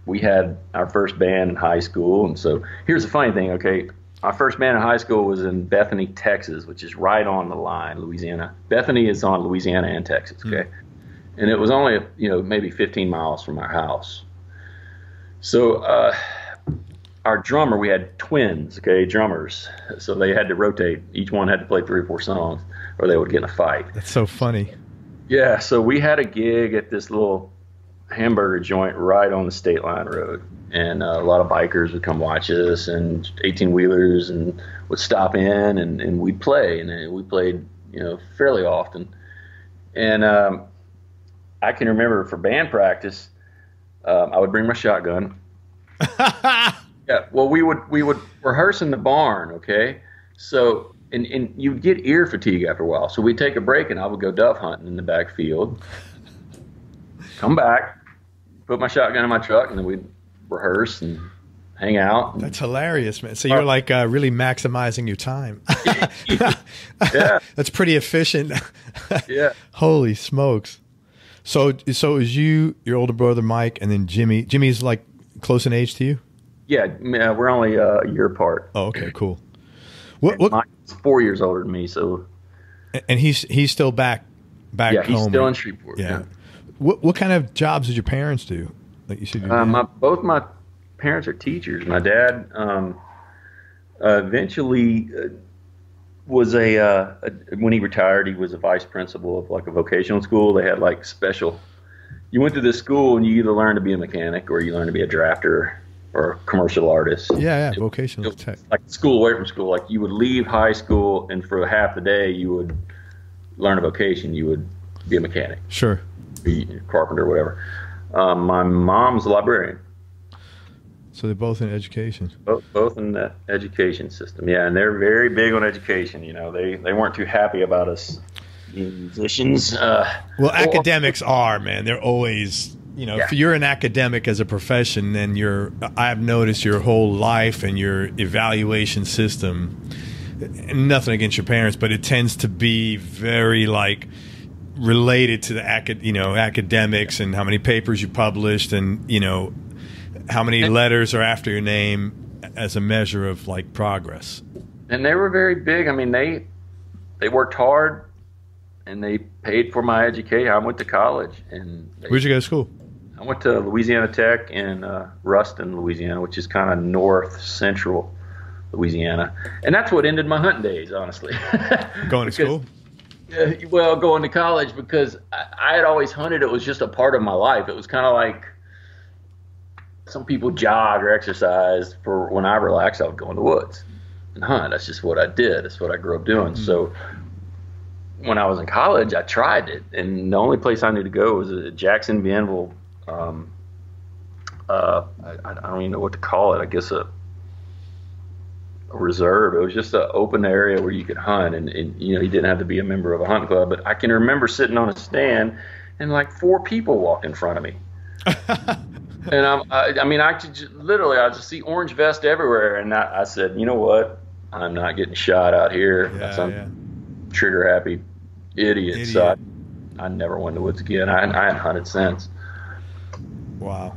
We had our first band in high school, and so here's the funny thing. Okay, our first band in high school was in Bethany, Texas, which is right on the line, Louisiana. Bethany is on Louisiana and Texas. Okay, and it was only maybe 15 miles from our house. So our drummer, we had twins, drummers. So they had to rotate. Each one had to play 3 or 4 songs or they would get in a fight. That's so funny. Yeah, so we had a gig at this little hamburger joint right on the State Line Road. And a lot of bikers would come watch us, and 18-wheelers, and would stop in and we'd play. And we played, fairly often. And I can remember for band practice, I would bring my shotgun. Yeah, well, we would rehearse in the barn, okay? So, and you'd get ear fatigue after a while. So we'd take a break, and I would go dove hunting in the backfield. Come back, put my shotgun in my truck, and then we'd rehearse and hang out. That's hilarious, man. So you're like really maximizing your time. Yeah. That's pretty efficient. Yeah. Holy smokes. So it was you, your older brother, Mike, and then Jimmy. Jimmy's like close in age to you? Yeah, we're only a year apart. Oh, okay, cool. Mike's 4 years older than me, so. And he's still back home. Yeah, he's still in Shreveport. Yeah. What kind of jobs did your parents do? Like you said, both my parents are teachers. My dad eventually was when he retired, he was a vice principal of like a vocational school. They had like special. You went to this school and you either learned to be a mechanic or you learned to be a drafter or a commercial artist. Yeah, vocational tech. Like school away from school. Like you would leave high school and for half the day you would learn a vocation. You would be a mechanic. Sure. Be a carpenter, whatever. My mom's a librarian. So they're both in education. Both in the education system, yeah, and they're very big on education. They weren't too happy about us being musicians. Well, academics are, man. They're always, if you're an academic as a profession, then I've noticed your whole life and your evaluation system. And nothing against your parents, but it tends to be very like related to the academics and how many papers you published and how many letters are after your name as a measure of like progress. And they were very big. I mean, they worked hard and they paid for my education. I went to college. Where'd you go to school? I went to Louisiana Tech in Ruston, Louisiana, which is kind of north central Louisiana. And that's what ended my hunting days, honestly. Going to school? Well, going to college, because I had always hunted. It was just a part of my life. It was kind of like some people jog or exercise. For when I relax, I would go in the woods and hunt. That's just what I did. That's what I grew up doing. Mm-hmm. So when I was in college, I tried it, and the only place I knew to go was Jackson, Bienville. I don't even know what to call it. I guess a reserve. It was just an open area where you could hunt, and you didn't have to be a member of a hunting club. But I can remember sitting on a stand and like 4 people walked in front of me. And I could I just see orange vest everywhere, and I said, you know what? I'm not getting shot out here. Some trigger happy idiot. So I never went to the woods again. I hadn't hunted since. Wow.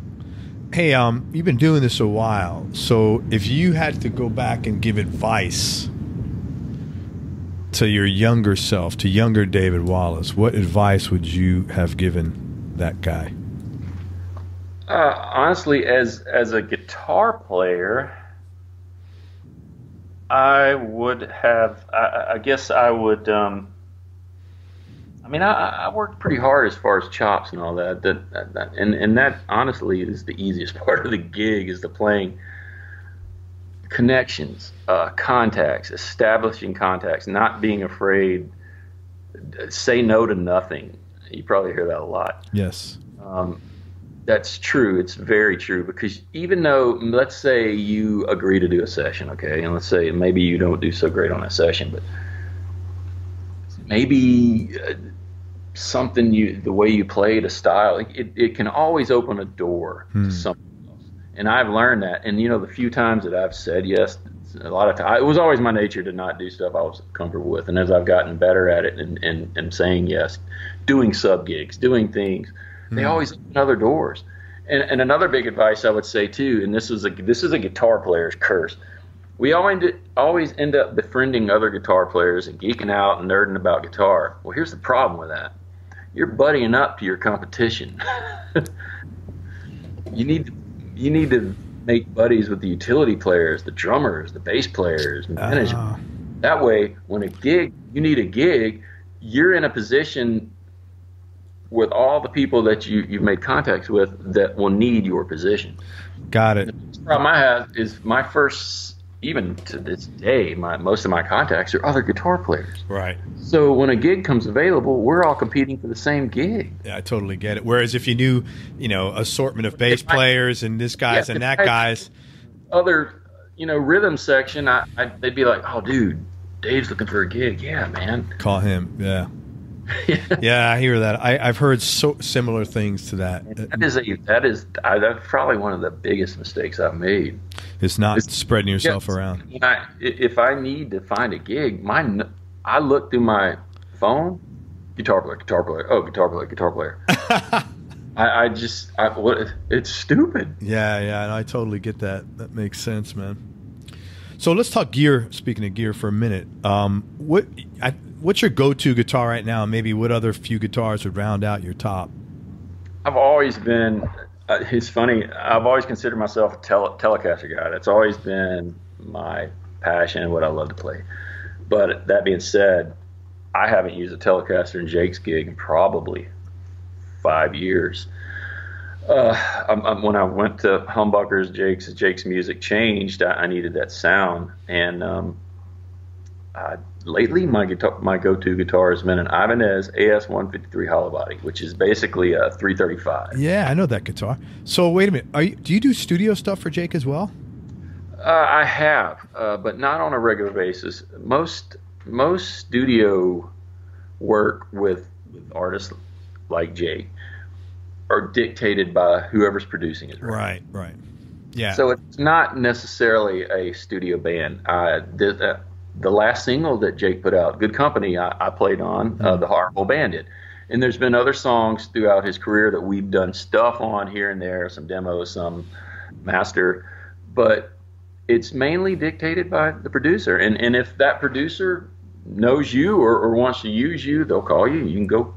Hey, you've been doing this a while. So if you had to go back and give advice to your younger self, to younger David Wallace, what advice would you have given that guy? Honestly, as a guitar player, I would have. I guess I would. I worked pretty hard as far as chops and all that. And that honestly is the easiest part of the gig, is the playing. Connections, contacts, establishing contacts, not being afraid. Say no to nothing. You probably hear that a lot. Yes. That's true. It's very true, because even though, let's say you agree to do a session, okay, and let's say maybe you don't do so great on that session, but maybe something the way you play, the style, it can always open a door to something And I've learned that. And, the few times that I've said yes, a lot of times, it was always my nature to not do stuff I was comfortable with. And as I've gotten better at it and saying yes, doing sub gigs, doing things, they always open other doors. And another big advice I would say too, and this is a guitar player's curse. We always end up befriending other guitar players and geeking out and nerding about guitar. Well, here's the problem with that. You're buddying up to your competition. You need to make buddies with the utility players, the drummers, the bass players, the management. That way, when you need a gig, you're in a position with all the people that you've made contacts with that will need your position. Got it. The problem I have is my first, even to this day, most of my contacts are other guitar players. Right. So when a gig comes available, we're all competing for the same gig. Yeah, I totally get it. Whereas if you knew, assortment of bass players and this guy's and that guy's other, rhythm section, they'd be like, "Oh, dude, Dave's looking for a gig." Yeah, man. Call him. Yeah. Yeah, I hear that. I've heard so similar things to that. That's probably one of the biggest mistakes I've made. It's not spreading yourself around. If I need to find a gig, I look through my phone, guitar player. Oh, guitar player. It's stupid. Yeah, and I totally get that. That makes sense, man. So let's talk gear. Speaking of gear for a minute, what's your go-to guitar right now? Maybe what other few guitars would round out your top? I've always been. It's funny. I've always considered myself a Telecaster guy. That's always been my passion, what I love to play. But that being said, I haven't used a Telecaster in Jake's gig in probably 5 years. When I went to humbuckers, Jake's music changed. I needed that sound, and lately my go-to guitar has been an Ibanez AS-153 hollow body, which is basically a 335. Yeah, I know that guitar. So wait a minute, do you do studio stuff for Jake as well? I have, but not on a regular basis. Most studio work with artists like Jake are dictated by whoever's producing it. Right. Yeah. So it's not necessarily a studio band. The last single that Jake put out, Good Company, I played on, the Horrible Bandit. And there's been other songs throughout his career that we've done stuff on here and there, some demos, some master. But it's mainly dictated by the producer. And if that producer knows you or wants to use you, they'll call you. You can go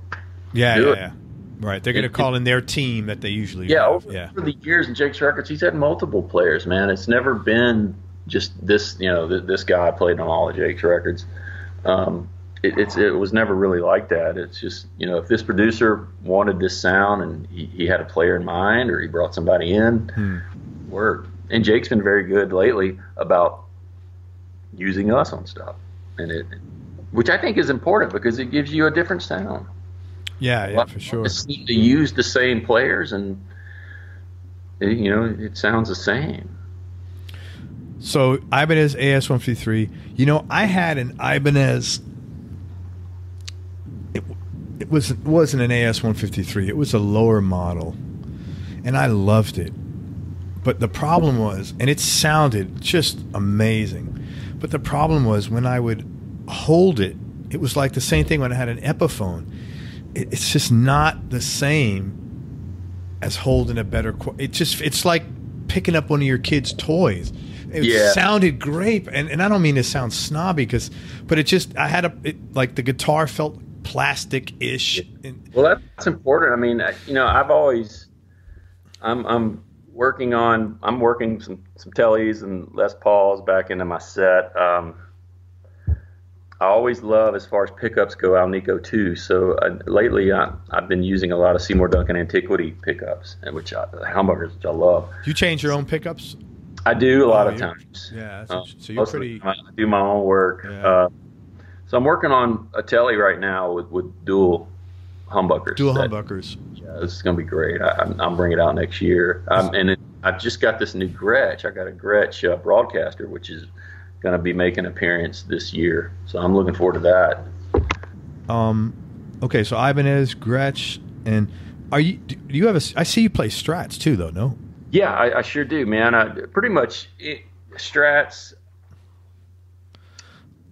do it. Yeah. Right. They're going to call in their team that they usually have. Over the years in Jake's records, he's had multiple players, man. It's never been just this, this guy played on all of Jake's records. It was never really like that. It's just, if this producer wanted this sound and he had a player in mind or he brought somebody in, work. And Jake's been very good lately about using us on stuff, which I think is important because it gives you a different sound. Yeah, for sure. To use the same players and it sounds the same. So Ibanez AS-153. I had an Ibanez. It wasn't an AS-153. It was a lower model, and I loved it. But the problem was, and it sounded just amazing. But the problem was when I would hold it, it was like the same thing when I had an Epiphone. It's just not the same as holding a better. It's like picking up one of your kids' toys. It sounded great, and I don't mean to sound snobby, but like the guitar felt plastic-ish. Well, that's important. I mean, I'm working some Tellys and Les Pauls back into my set. I always love, as far as pickups go, Alnico too. So lately, I've been using a lot of Seymour Duncan Antiquity pickups, humbuckers, which I love. Do you change your own pickups? I do a lot of times. Yeah, so you're pretty. I do my own work. Yeah. So I'm working on a Telly right now with dual humbuckers. Humbuckers. Yeah, this is gonna be great. I'm bringing it out next year. I've just got this new Gretsch. I got a Gretsch broadcaster, which is going to be making an appearance this year, so I'm looking forward to that. Okay, so Ibanez, Gretsch, and do you have I see you play Strats too, though? No. Yeah, I sure do, man. Pretty much Strats.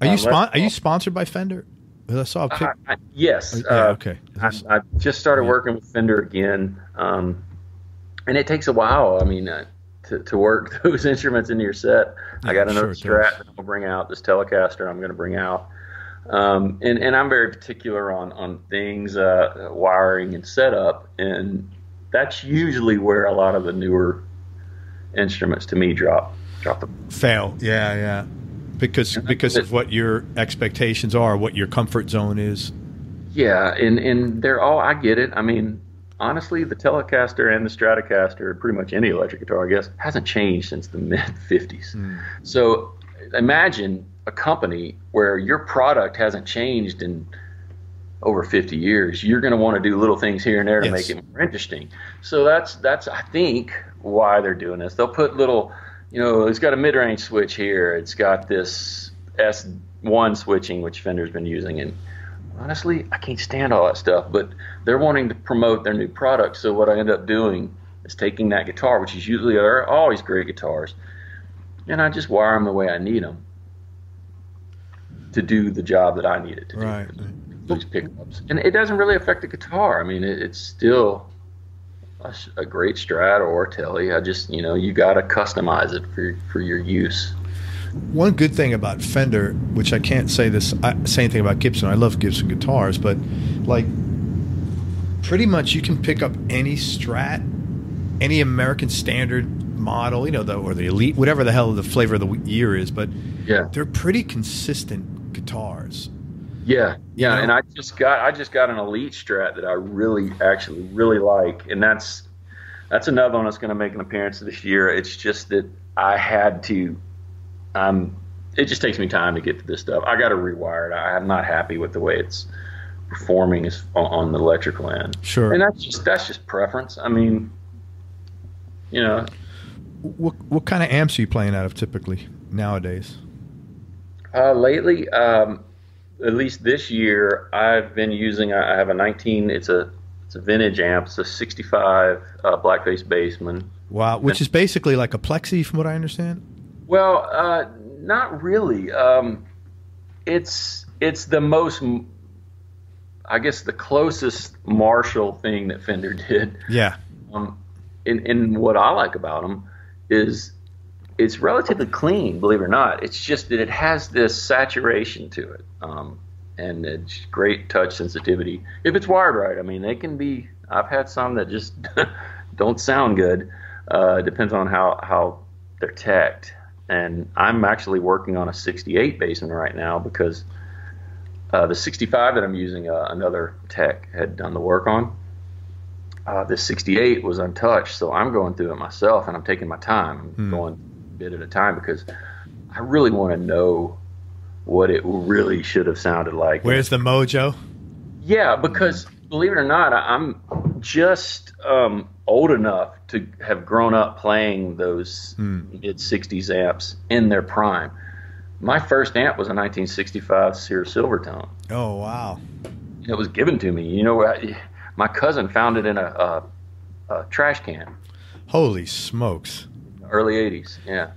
Are you sponsored by Fender? 'Cause I saw a pic. Yes. Yeah, okay. I just started working with Fender again, and it takes a while. I mean, to work those instruments into your set. Yeah, I got another Strat that I'll bring out. This Telecaster I'm going to bring out, and I'm very particular on things, wiring and setup, and that's usually where a lot of the newer instruments to me drop the fail. Yeah. Because of what your expectations are, what your comfort zone is. Yeah, and they're all, I get it. I mean, honestly, the Telecaster and the Stratocaster, pretty much any electric guitar, I guess, hasn't changed since the mid-'50s. So imagine a company where your product hasn't changed in over 50 years. You're going to want to do little things here and there to make it more interesting. So that's I think why they're doing this. They'll put little, it's got a mid-range switch here. It's got this S1 switching, which Fender's been using. And honestly, I can't stand all that stuff. But they're wanting to promote their new product. So what I end up doing is taking that guitar, which is usually are always great guitars, and I just wire them the way I need them to do the job that I need it to do. Right. Those pickups, and it doesn't really affect the guitar. I mean, it's still a great Strat or a Tele. I just, you got to customize it for your use. One good thing about Fender, which I can't say anything about Gibson. I love Gibson guitars, but like pretty much you can pick up any Strat, any American Standard model, or the Elite, whatever the hell the flavor of the year is, but yeah, they're pretty consistent guitars. Yeah, and I just got an Elite Strat that I really like, and that's another one that's going to make an appearance this year. It's just that I had to. It just takes me time to get to this stuff. I got to rewire it. I'm not happy with the way it's performing on the electrical end. Sure, and that's just preference. I mean, what kind of amps are you playing out of typically nowadays? Lately. At least this year, I've been using. I have a 19. It's a vintage amp. It's a 65 blackface Bassman. Wow, which is basically like a Plexi, from what I understand. Well, not really. It's the most, I guess, the closest Marshall thing that Fender did. Yeah. And what I like about them is it's relatively clean, believe it or not. It's just that it has this saturation to it, and it's great touch sensitivity if it's wired right. I mean, they can be. I've had some that just don't sound good. Depends on how they're teched. And I'm actually working on a 68 Bassman right now because the 65 that I'm using, another tech had done the work on. The 68 was untouched, so I'm going through it myself, and I'm taking my time. I'm going a bit at a time because I really want to know what it really should have sounded like. Where's the mojo? Yeah, because believe it or not, I'm just old enough to have grown up playing those mid-60s amps in their prime. My first amp was a 1965 Sears Silvertone. Oh, wow. It was given to me. My cousin found it in a trash can. Holy smokes. Early 80s, yeah.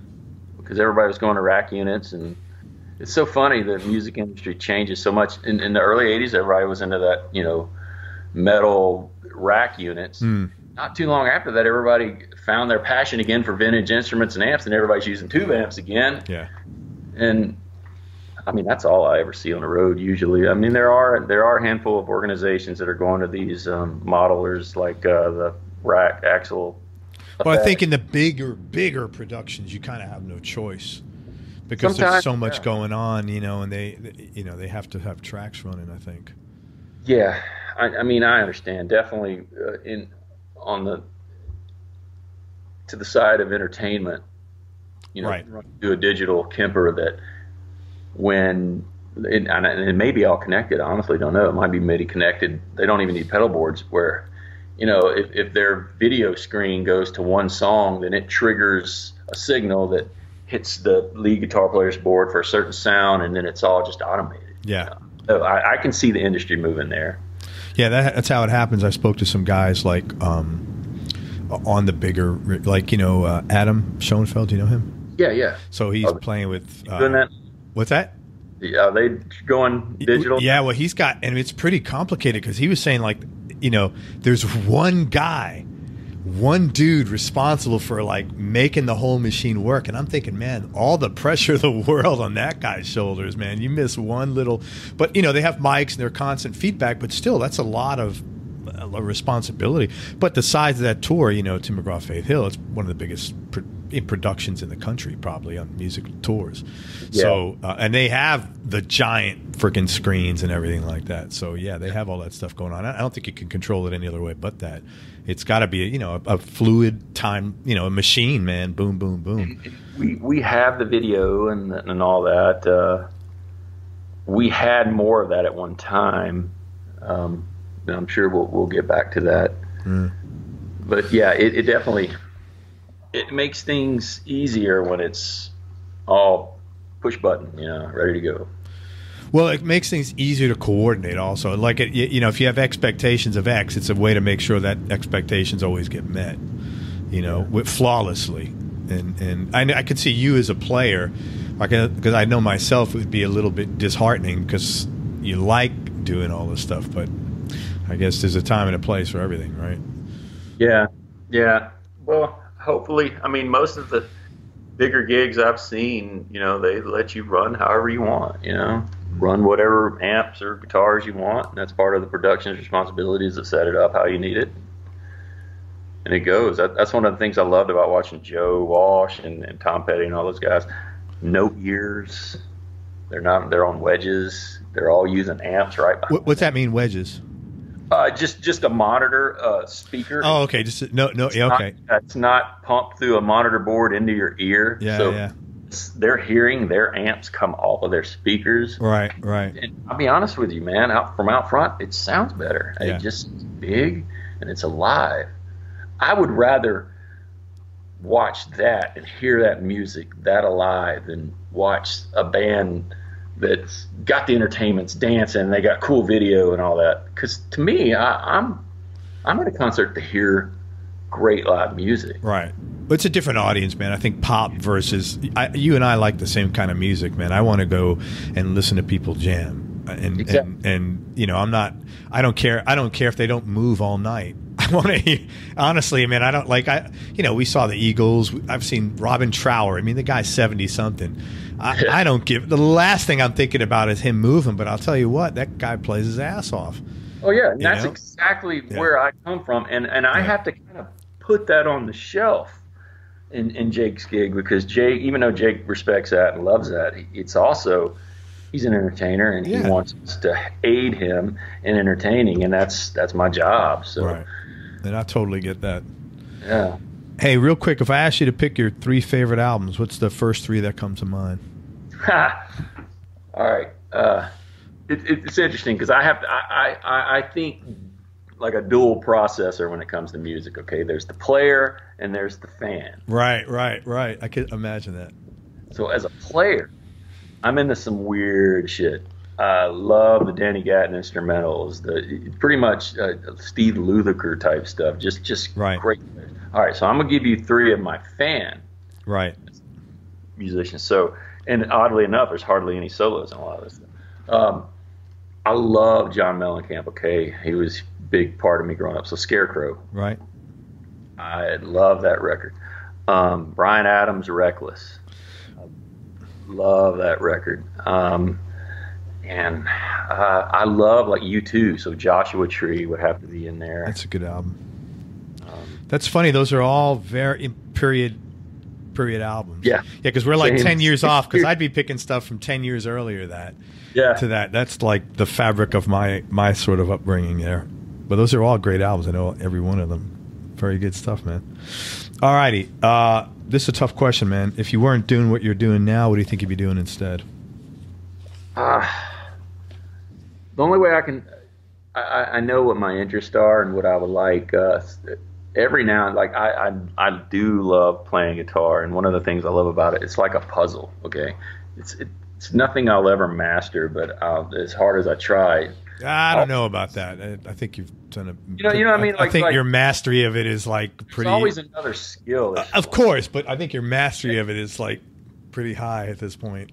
Because everybody was going to rack units, and it's so funny the music industry changes so much. In the early 80s, everybody was into that, metal rack units. Not too long after that, everybody found their passion again for vintage instruments and amps, and everybody's using tube amps again. Yeah. And I mean, that's all I ever see on the road usually. I mean, there are a handful of organizations that are going to these modelers like the rack axle. Well, I think in the bigger productions, you kind of have no choice because there's so much going on, and they have to have tracks running, I think. Yeah, I mean, I understand definitely to the side of entertainment, right. Do a digital Kemper that and it may be all connected. I honestly don't know. It might be MIDI connected. They don't even need pedal boards where, if their video screen goes to one song, then it triggers a signal that hits the lead guitar player's board for a certain sound, and then it's all just automated. Yeah. So I can see the industry moving there. Yeah, that's how it happens. I spoke to some guys like on the bigger, like, Adam Schoenfeld. Do you know him? Yeah, yeah. So he's playing with. Doing that? What's that? Are they going digital? Yeah, well, he's got, and it's pretty complicated because he was saying, like, there's one dude responsible for, like, making the whole machine work. And I'm thinking, man, all the pressure of the world on that guy's shoulders, man. You miss one little, but, they have mics and their constant feedback, but still, that's a lot of responsibility. But the size of that tour, Tim McGraw, Faith Hill, it's one of the biggest productions in the country, probably, on musical tours. Yeah. So, and they have the giant freaking screens and everything like that. So, yeah, they have all that stuff going on. I don't think you can control it any other way but that. It's got to be, a fluid time, a machine, man. Boom, boom, boom. We have the video and all that. We had more of that at one time. I'm sure we'll get back to that. But yeah, it definitely, it makes things easier when it's all push button, ready to go. Well, it makes things easier to coordinate also. Like, if you have expectations of X, it's a way to make sure that expectations always get met, flawlessly. And I could see you as a player, because I know myself, it would be a little bit disheartening because you like doing all this stuff, but I guess there's a time and a place for everything, right? Yeah, yeah. Well, hopefully, most of the bigger gigs I've seen, they let you run however you want, run whatever amps or guitars you want. And that's part of the production's responsibilities to set it up how you need it. And it goes. That's one of the things I loved about watching Joe Walsh and Tom Petty and all those guys. No ears. They're on wedges. They're all using amps, right? What's that mean, wedges? Just a monitor speaker. Oh, okay. Just no. Yeah, okay. It's not pumped through a monitor board into your ear. Yeah, so yeah. They're hearing their amps come off of their speakers. Right. And I'll be honest with you, man. From out front, it sounds better. Yeah. It's just big and it's alive. I would rather watch that and hear that music that alive than watch a band that's got the entertainments dancing and they got cool video and all that. Because to me, I'm at a concert to hear great live music. Right. But it's a different audience, man. I think pop versus you and I like the same kind of music, man. I want to go and listen to people jam, and exactly. and I don't care if they don't move all night. I want to honestly, man. I don't like we saw the Eagles. I've seen Robin Trower. The guy's 70 something. I don't give. The last thing I'm thinking about is him moving. But I'll tell you what, that guy plays his ass off. Oh yeah, and that's exactly where I come from, and I have to kind of put that on the shelf in Jake's gig, because Jake, even though Jake respects that and loves that, it's also, he's an entertainer and he wants us to aid him in entertaining, and that's my job. So, right. And I totally get that. Yeah. Hey, real quick, if I asked you to pick your 3 favorite albums, what's the first 3 that come to mind? All right. It's interesting because I think like a dual processor when it comes to music. Okay, there's the player and there's the fan. Right. I can imagine that. So as a player, I'm into some weird shit. I love the Danny Gatton instrumentals, the pretty much Steve Lukather type stuff. Just right. Great. All right, so I'm gonna give you 3 of my fan musicians. So, and oddly enough, there's hardly any solos in a lot of this stuff. I love John Mellencamp. Okay, he was a big part of me growing up. So Scarecrow. Right. I love that record. Bryan Adams, Reckless. I love that record. And I love like U2. So Joshua Tree would have to be in there. That's a good album. That's funny. Those are all very period albums. Yeah. Because we're like 10 years off. Because I'd be picking stuff from 10 years earlier to that. That's like the fabric of my sort of upbringing there. But those are all great albums. I know every one of them. Very good stuff, man. All righty. This is a tough question, man. If you weren't doing what you're doing now, what do you think you'd be doing instead? The only way I know what my interests are and what I would like. Every now and like I do love playing guitar, and one of the things I love about it, it's like a puzzle. Okay, it's nothing I'll ever master, but as hard as I try, I don't know about that. I think you've done a. You know what I mean? I think your mastery of it is like pretty. It's always another skill. Of course, but I think your mastery of it is like pretty high at this point.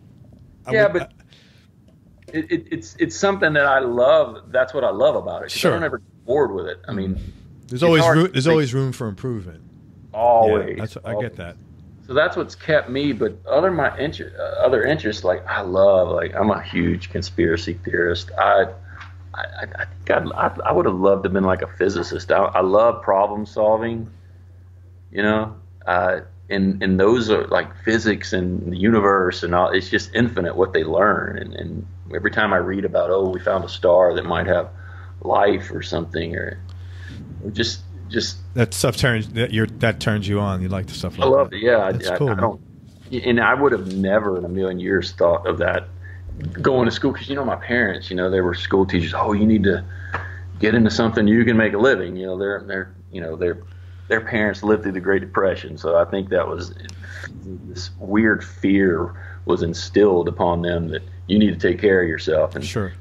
But it's something that I love. That's what I love about it. Sure. I don't ever get bored with it. I mean, there's always room for improvement. Always. Yeah, I get that. So that's what's kept me. But other interests, like I'm a huge conspiracy theorist. I think I would have loved to have been like a physicist. I love problem solving, and those are like physics and the universe and all. It's just infinite what they learn. And every time I read about, we found a star that might have life or something, or just that stuff turns you on. You like the stuff like that. I love it. Yeah, that's cool. I would have never in a million years thought of that. Going to school, because my parents, they were school teachers. Oh, you need to get into something you can make a living. Their parents lived through the Great Depression, so I think that was this weird fear was instilled upon them that you need to take care of yourself. And sure,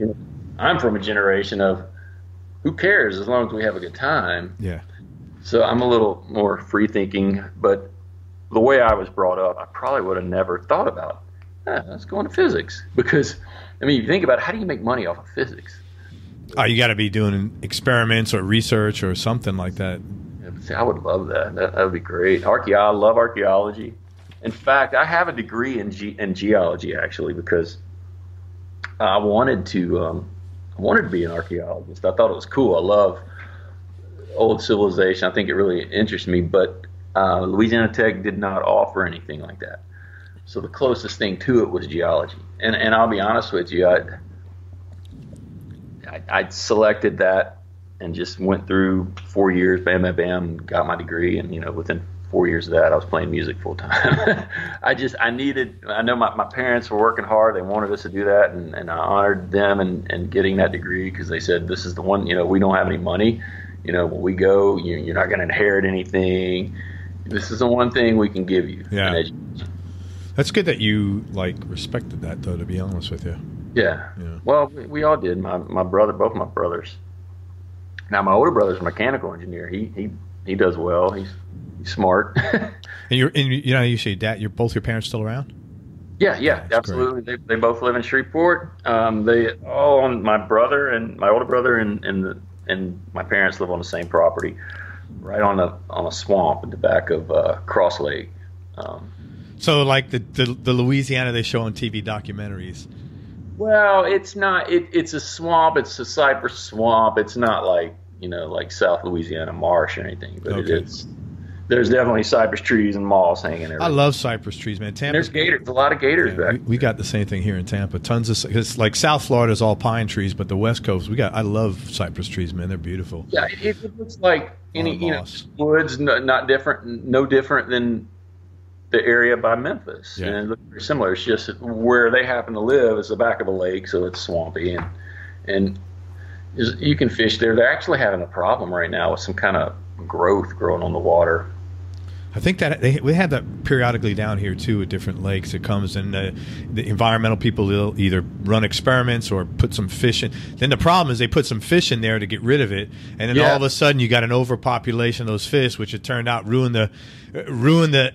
I'm from a generation of who cares as long as we have a good time. Yeah. So I'm a little more free thinking, but the way I was brought up, I probably would have never thought about. Let's go into physics, because you think about it, how do you make money off of physics? You got to be doing experiments or research or something like that. Yeah, see, I would love that. That would be great. I love archaeology. In fact, I have a degree in geology actually, because I wanted to be an archaeologist. I thought it was cool. I love old civilization. I think it really interests me. But Louisiana Tech did not offer anything like that. So the closest thing to it was geology. And I'll be honest with you, I selected that and just went through 4 years, bam, got my degree. And, within 4 years of that, I was playing music full time. I know my parents were working hard. They wanted us to do that. And I honored them and getting that degree, because they said, this is the one, we don't have any money. When we go, you're not going to inherit anything. This is the one thing we can give you. Yeah. That's good that you respected that, though, to be honest with you. Yeah. Well, we all did. My brother, both my brothers. Now my older brother's a mechanical engineer. He does well. He's smart. And you say both your parents still around? Yeah, absolutely. They both live in Shreveport. My brother and my older brother and my parents live on the same property, right on a swamp at the back of Cross Lake. So like the Louisiana they show on TV documentaries. Well, it's not. It's a swamp. It's a cypress swamp. It's not like South Louisiana marsh or anything. But okay. There's definitely cypress trees and moss hanging everywhere. I love cypress trees, man. Tampa. There's gators. A lot of gators back. We got the same thing here in Tampa. Tons of, because like South Florida is all pine trees, but the West Coast I love cypress trees, man. They're beautiful. Yeah, it looks like any woods, not different, no different than the area by Memphis. Yeah. And it looks very similar. It's just where they happen to live is the back of a lake, so it's swampy and you can fish there. They're actually having a problem right now with some kind of growth growing on the water. I think that we have that periodically down here too at different lakes. It comes and the environmental people will either run experiments or put some fish in. Then the problem is they put some fish in there to get rid of it, and then all of a sudden you got an overpopulation of those fish, which it turned out ruin the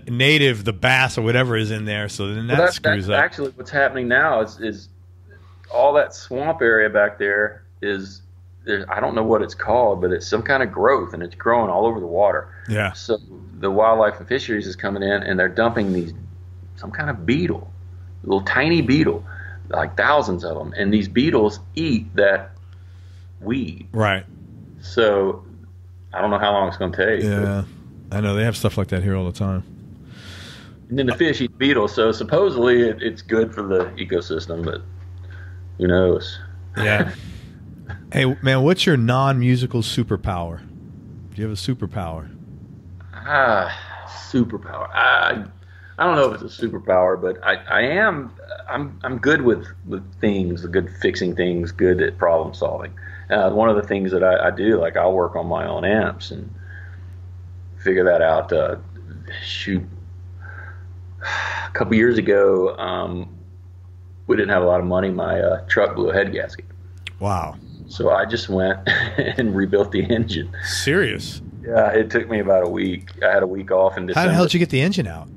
native, the bass or whatever is in there. So then that screws up. Actually, what's happening now is all that swamp area back there is. I don't know what it's called, but it's some kind of growth, and it's growing all over the water. Yeah. So the wildlife and fisheries is coming in, and they're dumping some kind of beetle, little tiny beetle, like thousands of them, and these beetles eat that weed. Right. So I don't know how long it's going to take. Yeah, I know they have stuff like that here all the time. And then the fish eat beetles, so supposedly it's good for the ecosystem, but who knows? Yeah. Hey, man, what's your non-musical superpower? Do you have a superpower? Superpower. I don't know if it's a superpower, but I'm good with things, good fixing things, good at problem solving. One of the things that I do, like I'll work on my own amps and figure that out. Shoot, a couple years ago, we didn't have a lot of money. My truck blew a head gasket. Wow. So I just went and rebuilt the engine. Serious? Yeah, it took me about a week. I had a week off in December. How the hell did you get the engine out?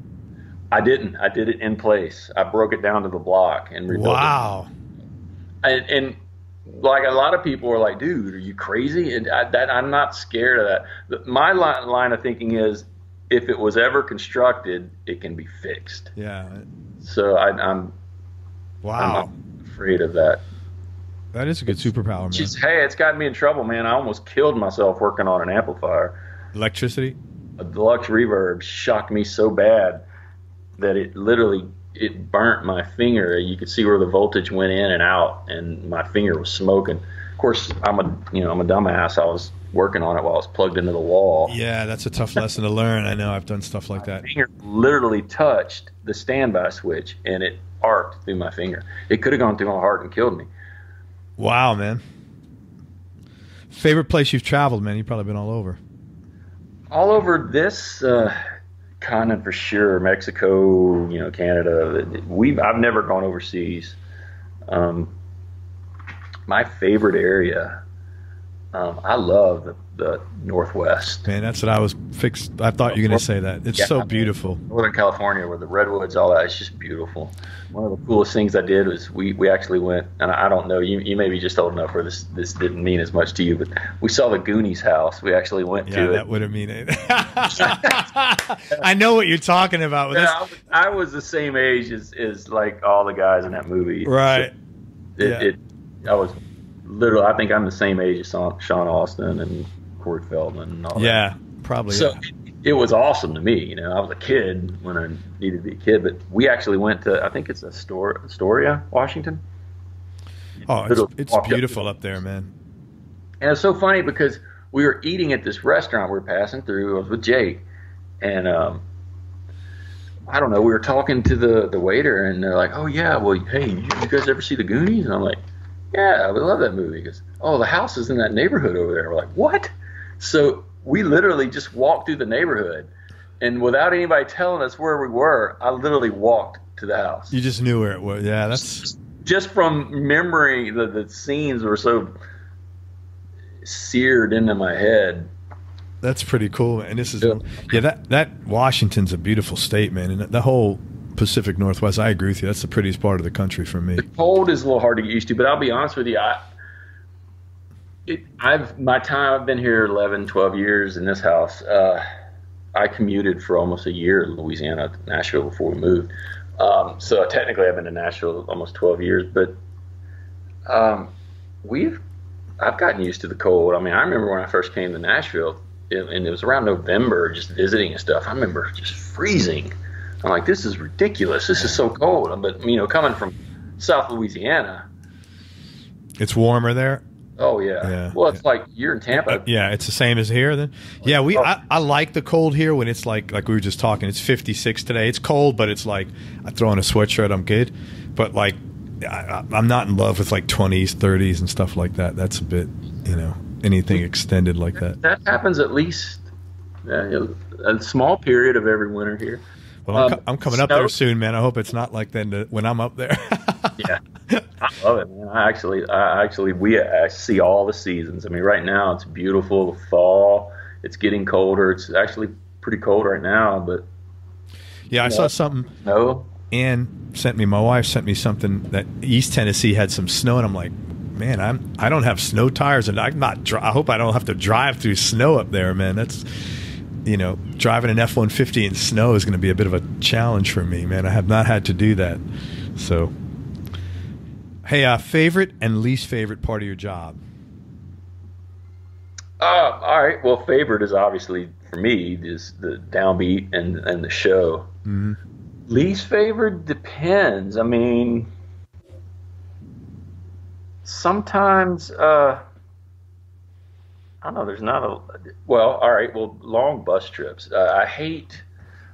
I didn't. I did it in place. I broke it down to the block and rebuilt wow. it. And like a lot of people are like, dude, are you crazy? And I'm not scared of that. My line of thinking is, if it was ever constructed, it can be fixed. Yeah. So I'm not afraid of that. That is a good superpower, man. Hey, it's gotten me in trouble, man. I almost killed myself working on an amplifier. Electricity? A deluxe reverb shocked me so bad that it burnt my finger. You could see where the voltage went in and out, and my finger was smoking. Of course, I'm a dumbass. I was working on it while I was plugged into the wall. Yeah, that's a tough lesson to learn. I know, I've done stuff like that. My finger literally touched the standby switch, and it arced through my finger. It could have gone through my heart and killed me. Wow, man. Favorite place you've traveled, man? You've probably been all over. All over this continent for sure. Mexico, Canada. I've never gone overseas. My favorite area, I love the Northwest. Man, that's what I was fixed. I thought you were going to say that. It's so beautiful. Northern California, where the redwoods, all that, it's just beautiful. One of the coolest things I did was we actually went, and I don't know, you may be just old enough where this didn't mean as much to you, but we saw the Goonies house. We actually went to it. Yeah, that would have mean it. I know what you're talking about. I was the same age as like all the guys in that movie. Right. I was literally, I think I'm the same age as Sean Austin and Corey Feldman and all that. Yeah, probably. So it was awesome to me. I was a kid when I needed to be a kid, but we actually went to, I think it's Astoria, Washington. Oh, it's beautiful up there, man. And it's so funny because we were eating at this restaurant we were passing through. I was with Jake, and I don't know, we were talking to the waiter, and they're like, oh yeah, well, hey, you guys ever see the Goonies? And I'm like, yeah, we love that movie. He goes, oh, the house is in that neighborhood over there. We're like, what? So we literally just walked through the neighborhood, and without anybody telling us where we were, I literally walked to the house. You just knew where it was. Yeah, that's just from memory. The scenes were so seared into my head. That's pretty cool, man. This is that Washington's a beautiful state, man, and the whole Pacific Northwest. I agree with you. That's the prettiest part of the country for me. The cold is a little hard to get used to, but I'll be honest with you. I've been here 11, 12 years in this house. I commuted for almost a year in Louisiana, Nashville, before we moved. So technically I've been to Nashville almost 12 years, but I've gotten used to the cold. I mean, I remember when I first came to Nashville, and it was around November, just visiting and stuff. I remember just freezing. I'm like, this is ridiculous. This is so cold. But, coming from South Louisiana. It's warmer there? Oh, yeah. Well, it's like you're in Tampa. Yeah, it's the same as here then. Yeah, I like the cold here when it's like we were just talking, it's 56 today. It's cold, but it's like I throw on a sweatshirt, I'm good. But like I'm not in love with like 20s, 30s and stuff like that. That's a bit, anything extended like that. That happens at least a small period of every winter here. Well, I'm coming up there soon, man. I hope it's not like then when I'm up there. Yeah, I love it, man. I see all the seasons. I mean, right now it's beautiful. Fall, it's getting colder. It's actually pretty cold right now, but yeah, I saw something. No, my wife sent me something that East Tennessee had some snow, and I'm like, man, I don't have snow tires, and I hope I don't have to drive through snow up there, man. That's driving an F-150 in snow is going to be a bit of a challenge for me, man. I have not had to do that. So, hey, favorite and least favorite part of your job? All right. Well, favorite is obviously for me is the downbeat and the show. Mm-hmm. Least favorite depends. I mean, sometimes I don't know. There's not a all right. Well, long bus trips. I hate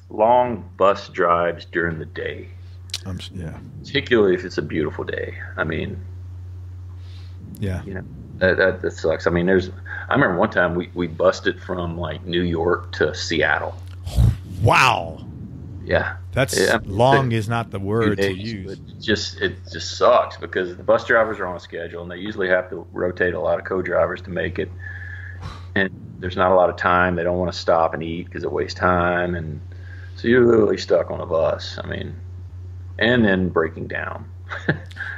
long bus drives during the day. Particularly if it's a beautiful day. I mean, yeah, that sucks. I mean, I remember one time we busted from like New York to Seattle. Wow. Yeah. That's long is not the word to use. It just sucks because the bus drivers are on a schedule and they usually have to rotate a lot of co-drivers to make it. And there's not a lot of time. They don't want to stop and eat because it wastes time. And so you're literally stuck on a bus. I mean, and then breaking down.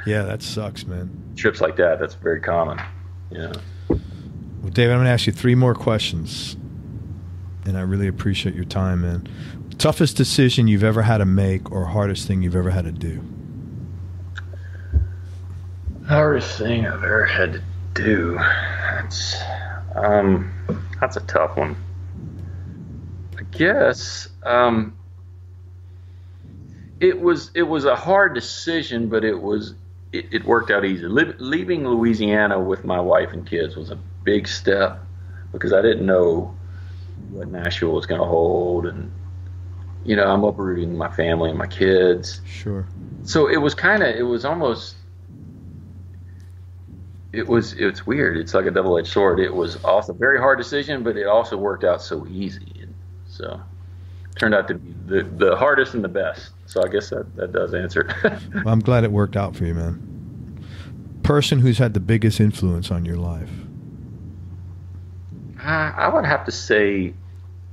Yeah, that sucks, man. Trips like that, that's very common. Yeah. Well, David, I'm going to ask you 3 more questions. And I really appreciate your time, man. Toughest decision you've ever had to make or hardest thing you've ever had to do? Hardest thing I've ever had to do. That's a tough one. I guess it was a hard decision, but it worked out easy. Leaving Louisiana with my wife and kids was a big step because I didn't know what Nashville was going to hold, and I'm uprooting my family and my kids. Sure. So it's weird. It's like a double-edged sword. It was also a very hard decision, but it also worked out so easy. And so it turned out to be the hardest and the best. So I guess that does answer it. Well, I'm glad it worked out for you, man. Person who's had the biggest influence on your life? I would have to say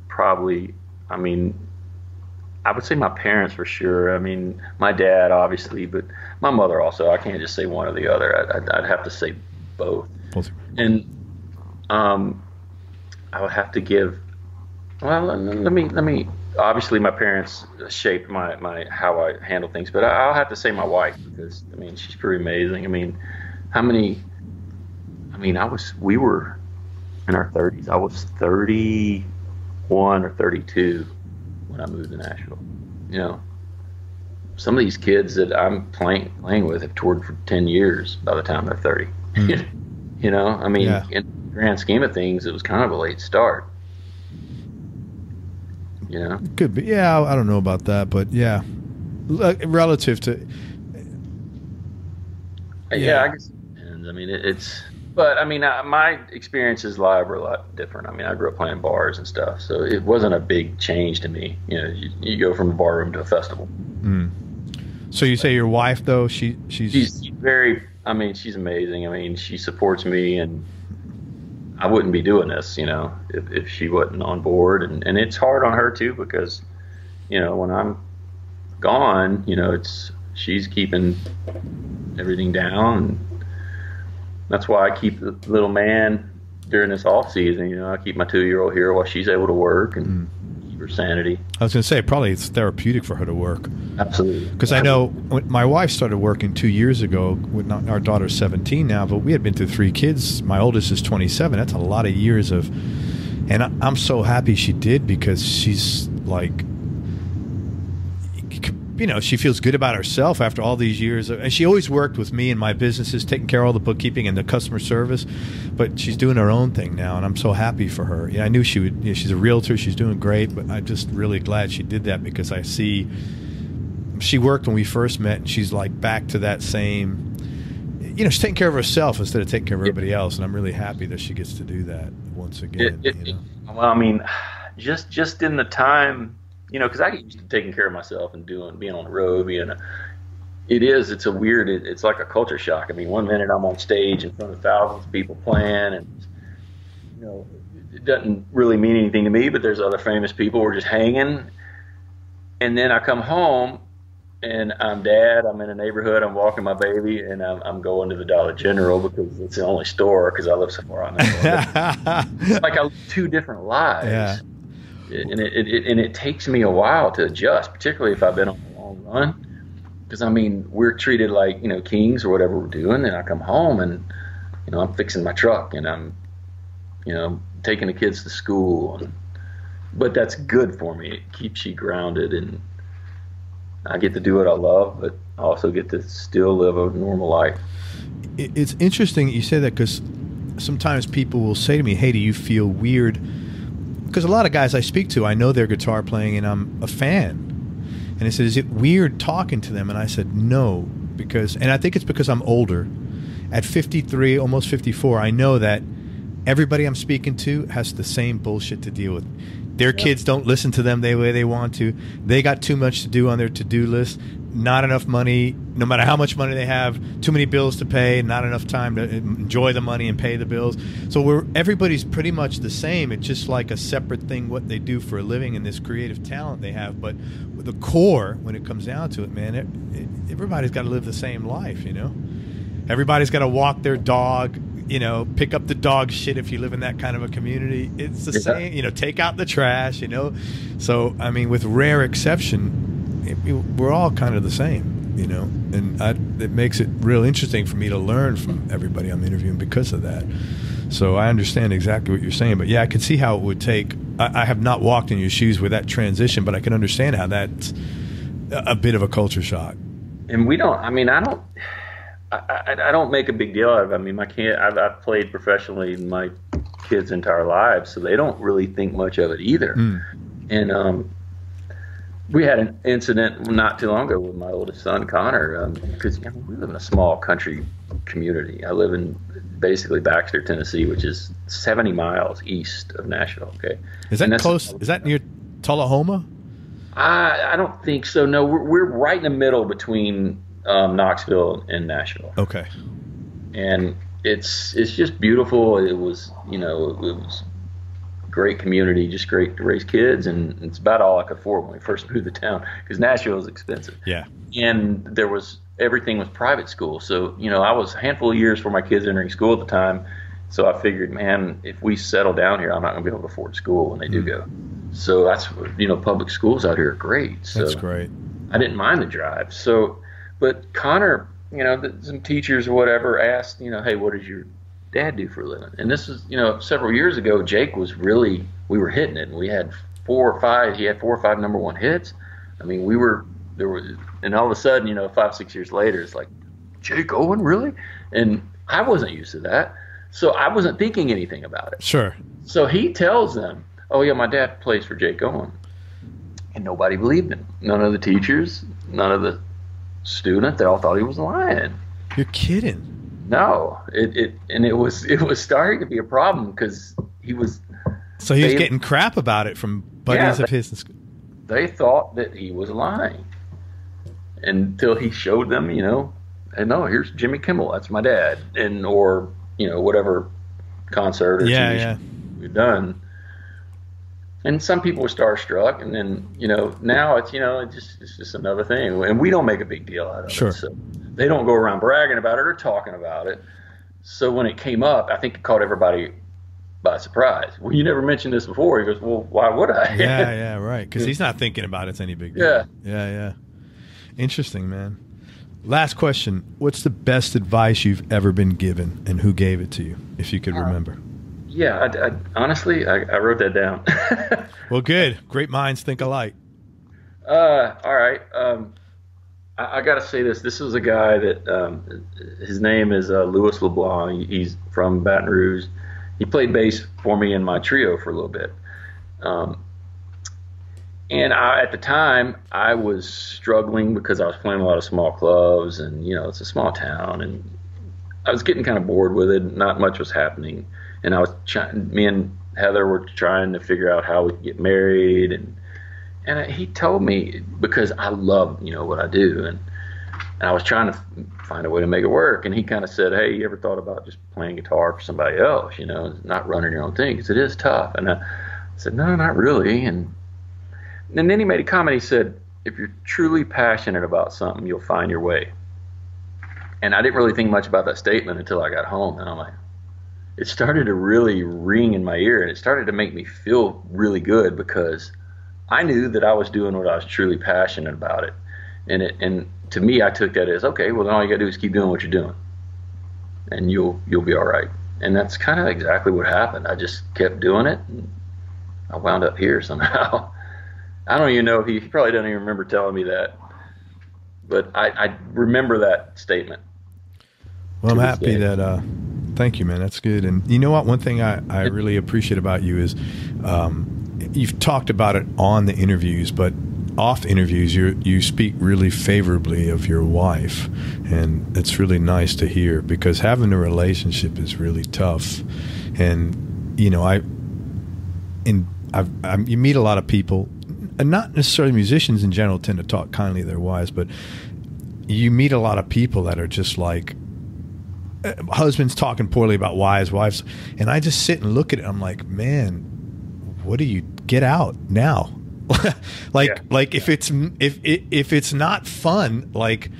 probably, I would say my parents for sure. I mean, my dad obviously, but my mother also. I can't just say one or the other. I'd have to say both. And I would have to give. Well, let me. Obviously, my parents shaped my how I handle things, but I'll have to say my wife because she's pretty amazing. We were in our 30s. I was 31 or 32 when I moved to Nashville. Some of these kids that I'm playing with have toured for 10 years by the time they're 30. Mm. Yeah. In the grand scheme of things, it was kind of a late start. Could be. Yeah, I don't know about that, but yeah, relative to. Yeah, I guess it depends. But my experiences live were a lot different. I grew up playing bars and stuff, so it wasn't a big change to me. You go from a bar room to a festival. Mm. So you say your wife, though, she's very. She's amazing. She supports me, and I wouldn't be doing this, if she wasn't on board. And it's hard on her too because, when I'm gone, she's keeping everything down. And that's why I keep the little man during this off season. I keep my 2-year-old here while she's able to work and keep her sanity. I was going to say, probably it's therapeutic for her to work. Absolutely. Because I know my wife started working 2 years ago. Our daughter's 17 now, but we had been through 3 kids. My oldest is 27. That's a lot of years of, and I'm so happy she did because she's like, she feels good about herself after all these years. And she always worked with me and my businesses, taking care of all the bookkeeping and the customer service. But she's doing her own thing now, and I'm so happy for her. Yeah, I knew she would. She's a realtor. She's doing great, but I'm just really glad she did that because I see she worked when we first met, and she's like back to that same. She's taking care of herself instead of taking care of everybody else, and I'm really happy that she gets to do that once again. Just in the time. Because I get used to taking care of myself and being on the road, it's like a culture shock. One minute I'm on stage in front of thousands of people playing, and it doesn't really mean anything to me, but there's other famous people who are just hanging. And then I come home and I'm dad, I'm in a neighborhood, I'm walking my baby, and I'm going to the Dollar General because it's the only store because I live so far out. It's like I live 2 different lives. Yeah. And it takes me a while to adjust, particularly if I've been on a long run, because we're treated like kings or whatever we're doing. And I come home and I'm fixing my truck and I'm taking the kids to school, but that's good for me. It keeps you grounded, and I get to do what I love, but I also get to still live a normal life. It's interesting you say that because sometimes people will say to me, "Hey, do you feel weird?" Because a lot of guys I speak to, I know their guitar playing and I'm a fan. And they said, is it weird talking to them? And I said, no, and I think it's because I'm older. At 53, almost 54, I know that everybody I'm speaking to has the same bullshit to deal with. Their kids don't listen to them the way they want to. They got too much to do on their to-do list. Not enough money, no matter how much money they have, too many bills to pay, not enough time to enjoy the money and pay the bills. So everybody's pretty much the same. It's just like a separate thing what they do for a living and this creative talent they have. But with the core, when it comes down to it, man, everybody's got to live the same life, you know? Everybody's got to walk their dog, you know, pick up the dog shit if you live in that kind of a community. It's the same, you know, take out the trash, you know. So, I mean, with rare exception, we're all kind of the same, you know. And it makes it real interesting for me to learn from everybody I'm interviewing because of that. So I understand exactly what you're saying. But, yeah, I could see how it would take. I have not walked in your shoes with that transition, but I can understand how that's a bit of a culture shock. And we don't, I mean, I don't make a big deal out of it. I mean, my kid, I've played professionally my kids' entire lives, so they don't really think much of it either. And we had an incident not too long ago with my oldest son, Connor, because we live in a small country community. I live in basically Baxter, Tennessee, which is 70 miles east of Nashville. Okay, is that close? Is that near Tullahoma? I don't think so. No, we're right in the middle between Knoxville and Nashville. Okay. And it's just beautiful. It was, you know, it was a great community, just great to raise kids, and it's about all I could afford when we first moved to town because Nashville is expensive. Yeah. And everything was private school. So, you know, I was a handful of years for my kids entering school at the time. So I figured, man, if we settle down here, I'm not going to be able to afford school when they do go. So that's, you know, public schools out here are great. So that's great. I didn't mind the drive. So, but Connor, you know, some teachers or whatever asked, you know, hey, what does your dad do for a living? And this is, you know, several years ago, Jake was really, we were hitting it. And he had 4 or 5 #1 hits. I mean, and all of a sudden, you know, 5, 6 years later, it's like, Jake Owen, really? And I wasn't used to that. So I wasn't thinking anything about it. Sure. So he tells them, oh, yeah, my dad plays for Jake Owen. And nobody believed him. None of the teachers, none of the students, they all thought he was lying. You're kidding. No. It was starting to be a problem because he was. So he was getting crap about it from buddies of his. They thought that he was lying until he showed them, you know, hey, no, here's Jimmy Kimmel. That's my dad. Or, you know, whatever concert or TV show we've done. And some people were starstruck, and then, you know, now it's, you know, it's just another thing. And we don't make a big deal out of it. So they don't go around bragging about it or talking about it. So when it came up, I think it caught everybody by surprise. Well, you never mentioned this before. He goes, well, why would I? Yeah, right. Because he's not thinking about it's any big deal. Yeah. Interesting, man. Last question. What's the best advice you've ever been given, and who gave it to you, if you could remember? Yeah, I honestly, I wrote that down. Well, good. Great minds think alike. All right. I got to say this. This was a guy that his name is Louis LeBlanc. He's from Baton Rouge. He played bass for me in my trio for a little bit. And at the time, I was struggling because I was playing a lot of small clubs, and, you know, it's a small town, and I was getting kind of bored with it. Not much was happening. And me and Heather were trying to figure out how we could get married. And he told me, because I love, you know, what I do, and I was trying to find a way to make it work. And he kind of said, hey, you ever thought about just playing guitar for somebody else, you know, not running your own thing? Because it is tough. And I said, no, not really. And then he made a comment. He said, if you're truly passionate about something, you'll find your way. And I didn't really think much about that statement until I got home. And I'm like, it started to really ring in my ear, and it started to make me feel really good because I knew that I was doing what I was truly passionate about it. And to me, I took that as, okay, well, then all you got to do is keep doing what you're doing, and you'll be all right. And that's kind of exactly what happened. I just kept doing it, and I wound up here somehow. I don't even know if he probably doesn't even remember telling me that, but I remember that statement. Well, I'm happy that thank you, man. That's good. And you know what? One thing I really appreciate about you is you've talked about it on the interviews, but off interviews, you speak really favorably of your wife, and it's really nice to hear because having a relationship is really tough. And you know, you meet a lot of people, and not necessarily musicians in general tend to talk kindly of their wives, but you meet a lot of people that are just like husbands talking poorly about wives, and I just sit and look at it. I'm like, man, what do you get out now? like if it's not fun, like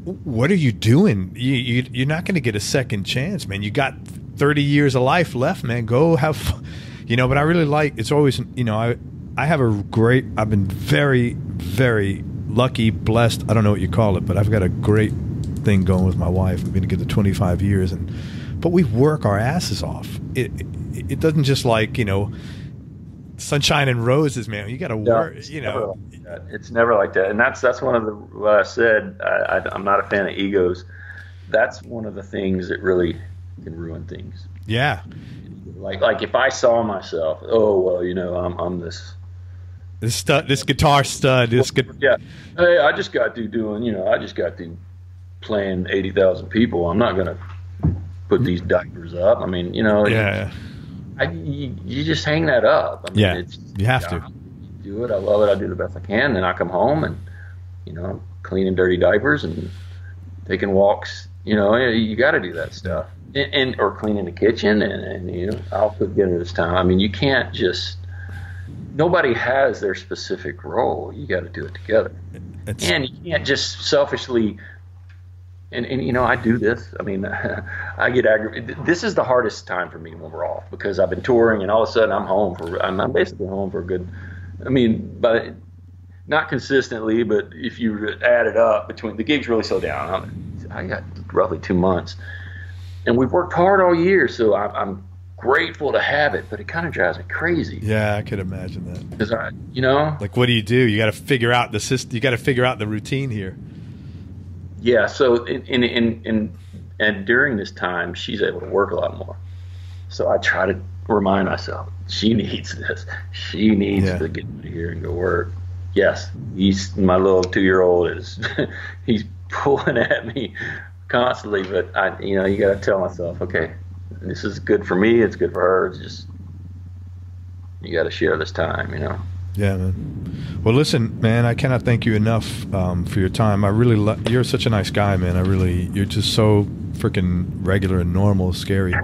what are you doing? You're not going to get a second chance, man. You got 30 years of life left, man. Go have fun. You know, but I really like, it's always, you know, I've been very, very lucky, blessed. I don't know what you call it, but I've got a great thing going with my wife. We've been together 25 years, but we work our asses off. It doesn't just like, you know, sunshine and roses, man. You got to work, you know. It's never like that. And that's one of what I said. I'm not a fan of egos. That's one of the things that really can ruin things. Yeah. Like if I saw myself, oh, well, you know, I'm this guitar stud. Yeah. Hey, I just got through playing 80,000 people. I'm not going to put these diapers up. I mean, you know, yeah. You just hang that up. I mean, yeah, you have to do it. I love it. I do the best I can. Then I come home and, you know, I'm cleaning dirty diapers and taking walks. You know, you got to do that stuff, or cleaning the kitchen, and you know, I'll put dinner this time. I mean, you can't just. Nobody has their specific role. You got to do it together, and you can't just selfishly. And you know, I do this. I mean, I get aggravated. This is the hardest time for me when we're off, because I've been touring, and all of a sudden I'm basically home for a good. I mean, but not consistently. But if you add it up, between the gigs really slow down. I got roughly 2 months, and we've worked hard all year, so I'm grateful to have it. But it kind of drives me crazy. Yeah, I could imagine that. Because you know, like, what do? You got to figure out the system. You got to figure out the routine here. Yeah, so and during this time, she's able to work a lot more. So I try to remind myself, she needs this. She needs to get out of here and go work. Yes, my little 2-year-old is he's pulling at me constantly, but you got to tell myself, okay, this is good for me. It's good for her. It's just you got to share this time, you know. Yeah, man. Well, listen, man, I cannot thank you enough for your time. I really you're such a nice guy, man. You're just so freaking regular and normal, scary.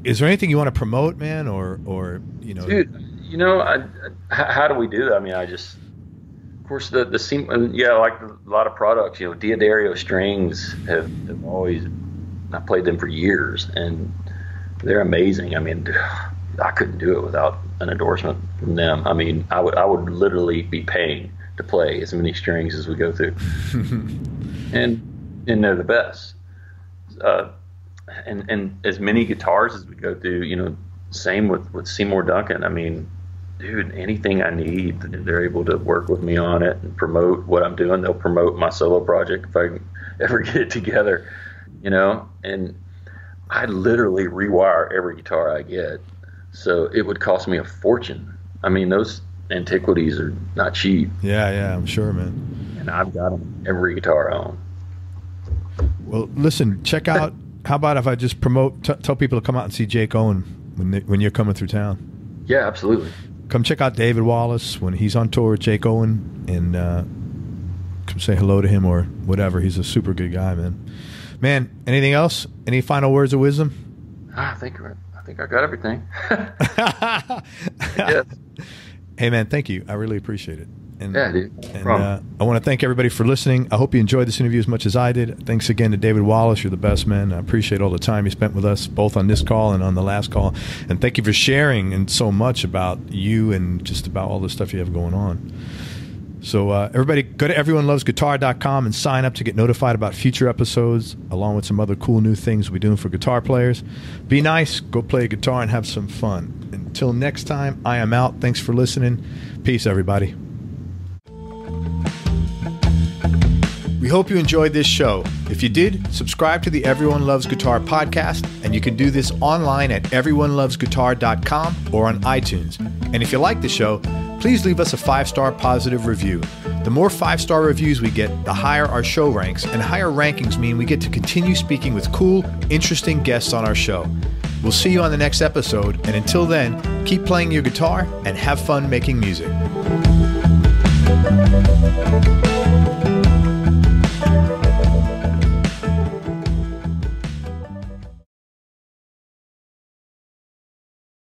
Is there anything you want to promote, man, or you know? Dude, you know, how do we do that? I mean, of course, like a lot of products, you know, Diodario strings have always, I played them for years, and they're amazing. I mean, I couldn't do it without an endorsement from them. I mean, I would literally be paying to play as many strings as we go through, and they're the best. And as many guitars as we go through, you know, same with Seymour Duncan. I mean, dude, anything I need, they're able to work with me on it and promote what I'm doing. They'll promote my solo project if I can ever get it together, you know. And I literally rewire every guitar I get. So it would cost me a fortune. I mean, those antiquities are not cheap. Yeah, I'm sure, man. And I've got them every guitar I own. Well, listen, check out. How about if I just promote, tell people to come out and see Jake Owen when you're coming through town? Yeah, absolutely. Come check out David Wallace when he's on tour with Jake Owen, and come say hello to him or whatever. He's a super good guy, man. Man, anything else? Any final words of wisdom? I think I got everything. Yes. Hey, man, thank you. I really appreciate it. And, yeah, dude. And I want to thank everybody for listening. I hope you enjoyed this interview as much as I did. Thanks again to David Wallace. You're the best, man. I appreciate all the time you spent with us, both on this call and on the last call. And thank you for sharing and so much about you and just about all the stuff you have going on. So everybody, go to everyonelovesguitar.com and sign up to get notified about future episodes, along with some other cool new things we're doing for guitar players. Be nice, go play a guitar, and have some fun. Until next time, I am out. Thanks for listening. Peace, everybody. We hope you enjoyed this show. If you did, subscribe to the Everyone Loves Guitar podcast, and you can do this online at everyonelovesguitar.com or on iTunes. And if you like the show, please leave us a 5-star positive review. The more 5-star reviews we get, the higher our show ranks, and higher rankings mean we get to continue speaking with cool, interesting guests on our show. We'll see you on the next episode, and until then, keep playing your guitar and have fun making music.